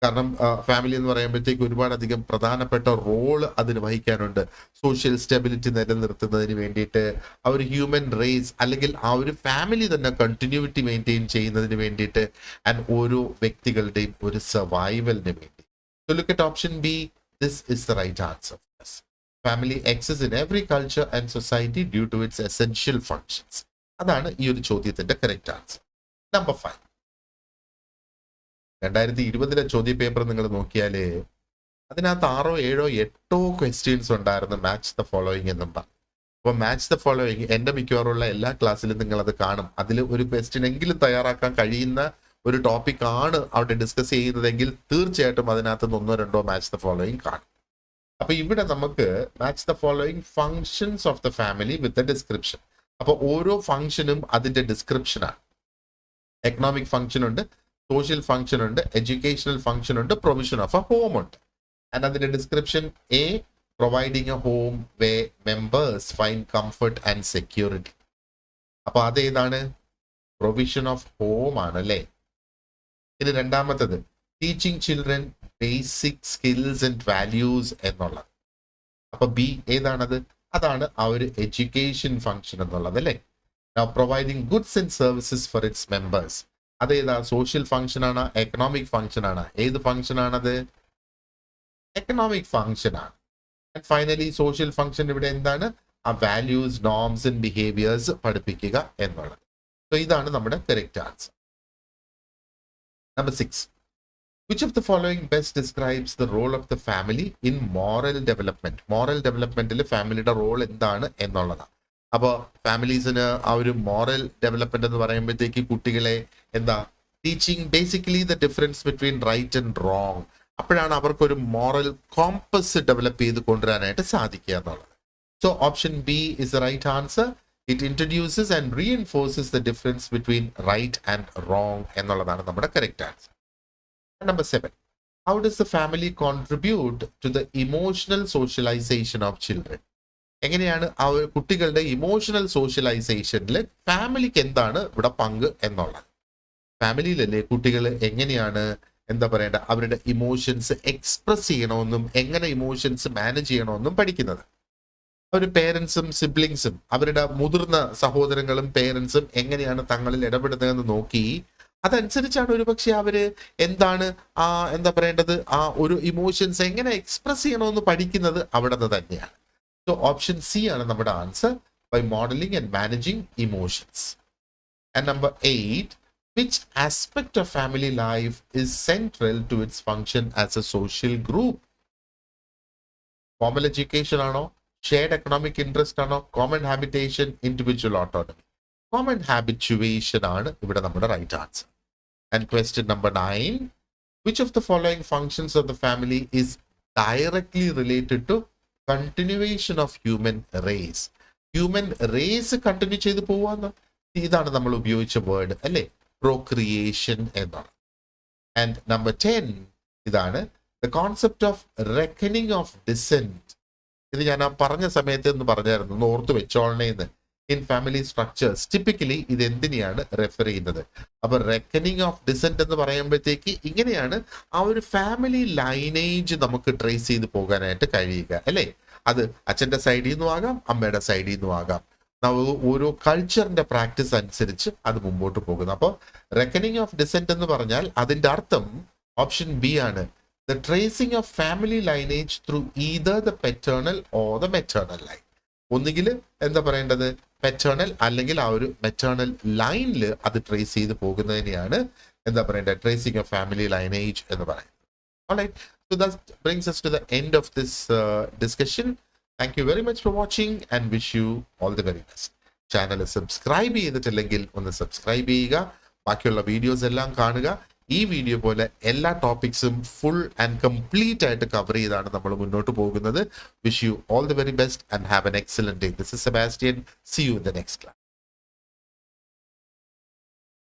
A: കാരണം ഫാമിലി എന്ന് പറയുമ്പോഴത്തേക്ക് ഒരുപാടധികം പ്രധാനപ്പെട്ട റോള് അതിന് വഹിക്കാനുണ്ട്. സോഷ്യൽ സ്റ്റെബിലിറ്റി നിലനിർത്തുന്നതിന് വേണ്ടിയിട്ട്, ആ ഒരു ഹ്യൂമൻ റേസ് അല്ലെങ്കിൽ ആ ഒരു ഫാമിലി തന്നെ കണ്ടിന്യൂറ്റി മെയിൻറ്റെയിൻ ചെയ്യുന്നതിന് വേണ്ടിയിട്ട്, ആൻഡ് ഓരോ വ്യക്തികളുടെയും ഒരു സർവൈവലിന് വേണ്ടി. So look at option B. This is the right answer. Yes. Family exists in every culture and society due to its essential functions. അതാണ് ഈ ഒരു ചോദ്യത്തിന്റെ കറക്റ്റ് ആൻസർ. നമ്പർ 5. 2020 ചോദ്യ പേപ്പർ നിങ്ങൾ നോക്കിയാല് അതിനകത്ത് 6, 7, 8 ക്വസ്റ്റ്യൻസ് ഉണ്ടായിരുന്നു മാച്ച് ദ ഫോളോയിങ് എന്നും പറഞ്ഞു. അപ്പോൾ മാച്ച് ദ ഫോളോയിങ് എന്റെ മിക്കവാറുള്ള എല്ലാ ക്ലാസ്സിലും നിങ്ങൾ അത് കാണും. അതിൽ ഒരു ക്വസ്റ്റ്യൻ എങ്കിലും തയ്യാറാക്കാൻ കഴിയുന്ന ഒരു ടോപ്പിക് ആണ് അവിടെ ഡിസ്കസ് ചെയ്യുന്നതെങ്കിൽ തീർച്ചയായിട്ടും അതിനകത്ത് 1, 2 മാച്ച് ദ ഫോളോയിങ് കാണും. അപ്പൊ ഇവിടെ നമുക്ക് match the following functions of the family with a description. അപ്പൊ ഓരോ ഫംഗ്ഷനും അതിന്റെ ഡിസ്ക്രിപ്ഷനാണ്. എക്കണോമിക് ഫംഗ്ഷൻ ഉണ്ട്, സോഷ്യൽ ഫംഗ്ഷൻ ഉണ്ട്, എഡ്യൂക്കേഷണൽ ഫംഗ്ഷൻ ഉണ്ട്, പ്രൊവിഷൻ ഓഫ് എ ഹോം ഉണ്ട്. ആൻഡ് അതിന്റെ description A, providing A home way members find comfort and security. അപ്പൊ അതേതാണ്? പ്രൊവിഷൻ ഓഫ് ഹോം ആണ് അല്ലേ. ഇനി രണ്ടാമത്തത് teaching children basic skills and values എന്നുള്ളത്. അപ്പൊ ബി ഏതാണത്? അതാണ് ആ ഒരു എഡ്യൂക്കേഷൻ ഫംഗ്ഷൻ എന്നുള്ളത് അല്ലേ. Providing goods and services four it's members. അതേതാ? സോഷ്യൽ ഫംഗ്ഷൻ ആണ്, എക്കണോമിക് ഫംഗ്ഷൻ ആണ്? ഏത് ഫംഗ്ഷൻ ആണത്? എക്കണോമിക് ഫംഗ്ഷൻ ആണ്. ആൻഡ് ഫൈനലി സോഷ്യൽ ഫംഗ്ഷൻ ഇവിടെ എന്താണ്? ആ വാല്യൂസ്, നോംസ് ആൻഡ് ബിഹേവിയേഴ്സ് പഠിപ്പിക്കുക എന്നുള്ളത്. സോ ഇതാണ് നമ്മുടെ correct answer. Number 6. Which of the following best describes the role of the family in moral development? Moral ഡെവലപ്മെന്റിൽ ഫാമിലിയുടെ റോൾ എന്താണ് എന്നുള്ളതാണ്. അപ്പോൾ ഫാമിലീസിന് ആ ഒരു മോറൽ ഡെവലപ്മെന്റ് എന്ന് പറയുമ്പോഴത്തേക്ക് കുട്ടികളെ എന്താ teaching basically the difference between right and wrong. അപ്പോഴാണ് അവർക്കൊരു മോറൽ കോമ്പസ് ഡെവലപ്പ് ചെയ്ത് കൊണ്ടുവരാനായിട്ട് സാധിക്കുക എന്നുള്ളത്. So option B is the right answer. It introduces and reinforces the difference between right and wrong എന്നുള്ളതാണ് നമ്മുടെ correct answer. Number 7. How does the family contribute to the emotional socialization of children? എങ്ങനെയാണ് ആ കുട്ടികളുടെ emotional സോഷ്യലൈസേഷനിൽ ഫാമിലിക്ക് എന്താണ് ഇവിടെ പങ്ക് എന്നുള്ളത്? ഫാമിലിയിലല്ലേ കുട്ടികൾ എങ്ങനെയാണ് എന്താ പറയേണ്ട അവരുടെ ഇമോഷൻസ് എക്സ്പ്രസ് ചെയ്യണമെന്നും എങ്ങനെ ഇമോഷൻസ് മാനേജ് ചെയ്യണമെന്നും പഠിക്കുന്നത്. അവർ പേരൻസും സിബ്ലിങ്സും അവരുടെ മുതിർന്ന സഹോദരങ്ങളും പേരൻസും എങ്ങനെയാണ് തങ്ങളിൽ ഇടപെടുന്നതെന്ന് നോക്കി അതനുസരിച്ചാണ് ഒരു പക്ഷെ അവര് എന്താണ് ആ എന്താ പറയേണ്ടത് ആ ഒരു ഇമോഷൻസ് എങ്ങനെ എക്സ്പ്രസ് ചെയ്യണമെന്ന് പഠിക്കുന്നത് അവിടെ നിന്ന് തന്നെയാണ്. സോ ഓപ്ഷൻ സി ആണ് നമ്മുടെ answer, by modelling and managing emotions. And number 8. Which aspect of family life is central to its function as a social group? Formal education ആണോ, ഷെയർഡ് എക്കണോമിക് ഇൻട്രസ്റ്റ് ആണോ, common habitation, individual autonomy? Common habituation ആണ് ഇവിടെ നമ്മുടെ right answer. And question number 9. Which of the following functions of the family is directly related to continuation of human race? Human race continue ചെയ്ത് പോവാന്ന് ഇതാണ് നമ്മൾ ഉപയോഗിച്ച word അല്ലേ, procreation എന്നാണ്. And number 10 ഇതാണ് the concept of reckoning of descent. ഇത് ഞാൻ ആ പറഞ്ഞ സമയത്ത് ഒന്ന് പറഞ്ഞായിരുന്നു, ഒന്ന് ഓർത്ത് വെച്ചോളണേന്ന്. ഇൻ ഫാമിലി സ്ട്രക്ചേഴ്സ് ടിപ്പിക്കലി ഇത് എന്തിനെയാണ് റെഫർ ചെയ്യുന്നത്? അപ്പൊ റെക്കണിങ് ഓഫ് ഡിസെന്റ് എന്ന് പറയുമ്പോഴത്തേക്ക് ഇങ്ങനെയാണ് ആ ഒരു ഫാമിലി ലൈനേജ് നമുക്ക് ട്രേസ് ചെയ്ത് പോകാനായിട്ട് കഴിയുക അല്ലേ. അത് അച്ഛന്റെ സൈഡിൽ നിന്നും ആകാം, അമ്മയുടെ സൈഡിൽ നിന്നും ആകാം. ഓരോ കൾച്ചറിന്റെ പ്രാക്ടീസ് അനുസരിച്ച് അത് മുമ്പോട്ട് പോകുന്നു. അപ്പോൾ റെക്കണിങ് ഓഫ് ഡിസെന്റ് എന്ന് പറഞ്ഞാൽ അതിന്റെ അർത്ഥം ഓപ്ഷൻ ബി ആണ്, the tracing of family lineage through either the paternal or the maternal line. ഒന്നുകിൽ എന്താ പറയേണ്ടത് പെറ്റേണൽ അല്ലെങ്കിൽ ആ ഒരു മെറ്റേണൽ ലൈനിൽ അത് ട്രേസ് ചെയ്ത് പോകുന്നതിനെയാണ് എന്താ പറയേണ്ടത് ട്രേസിംഗ് ഓഫ് ഫാമിലി ലൈനേജ് എന്ന് പറയുന്നത്. Alright, so that brings us to the end of this discussion. Thank you very much for watching and wish you all the very best. Channel subscribe ചെയ്തിട്ടില്ലെങ്കിൽ ഒന്ന് subscribe ചെയ്യുക, ബാക്കിയുള്ള videos എല്ലാം കാണുക. ഈ video പോലെ എല്ലാ ടോപ്പിക്സും ഫുൾ ആൻഡ് കംപ്ലീറ്റ് ആയിട്ട് കവർ ചെയ്താണ് നമ്മൾ മുന്നോട്ട് പോകുന്നത്. Wish you all the very best and have an excellent day. This is Sebastian. See you in the next class.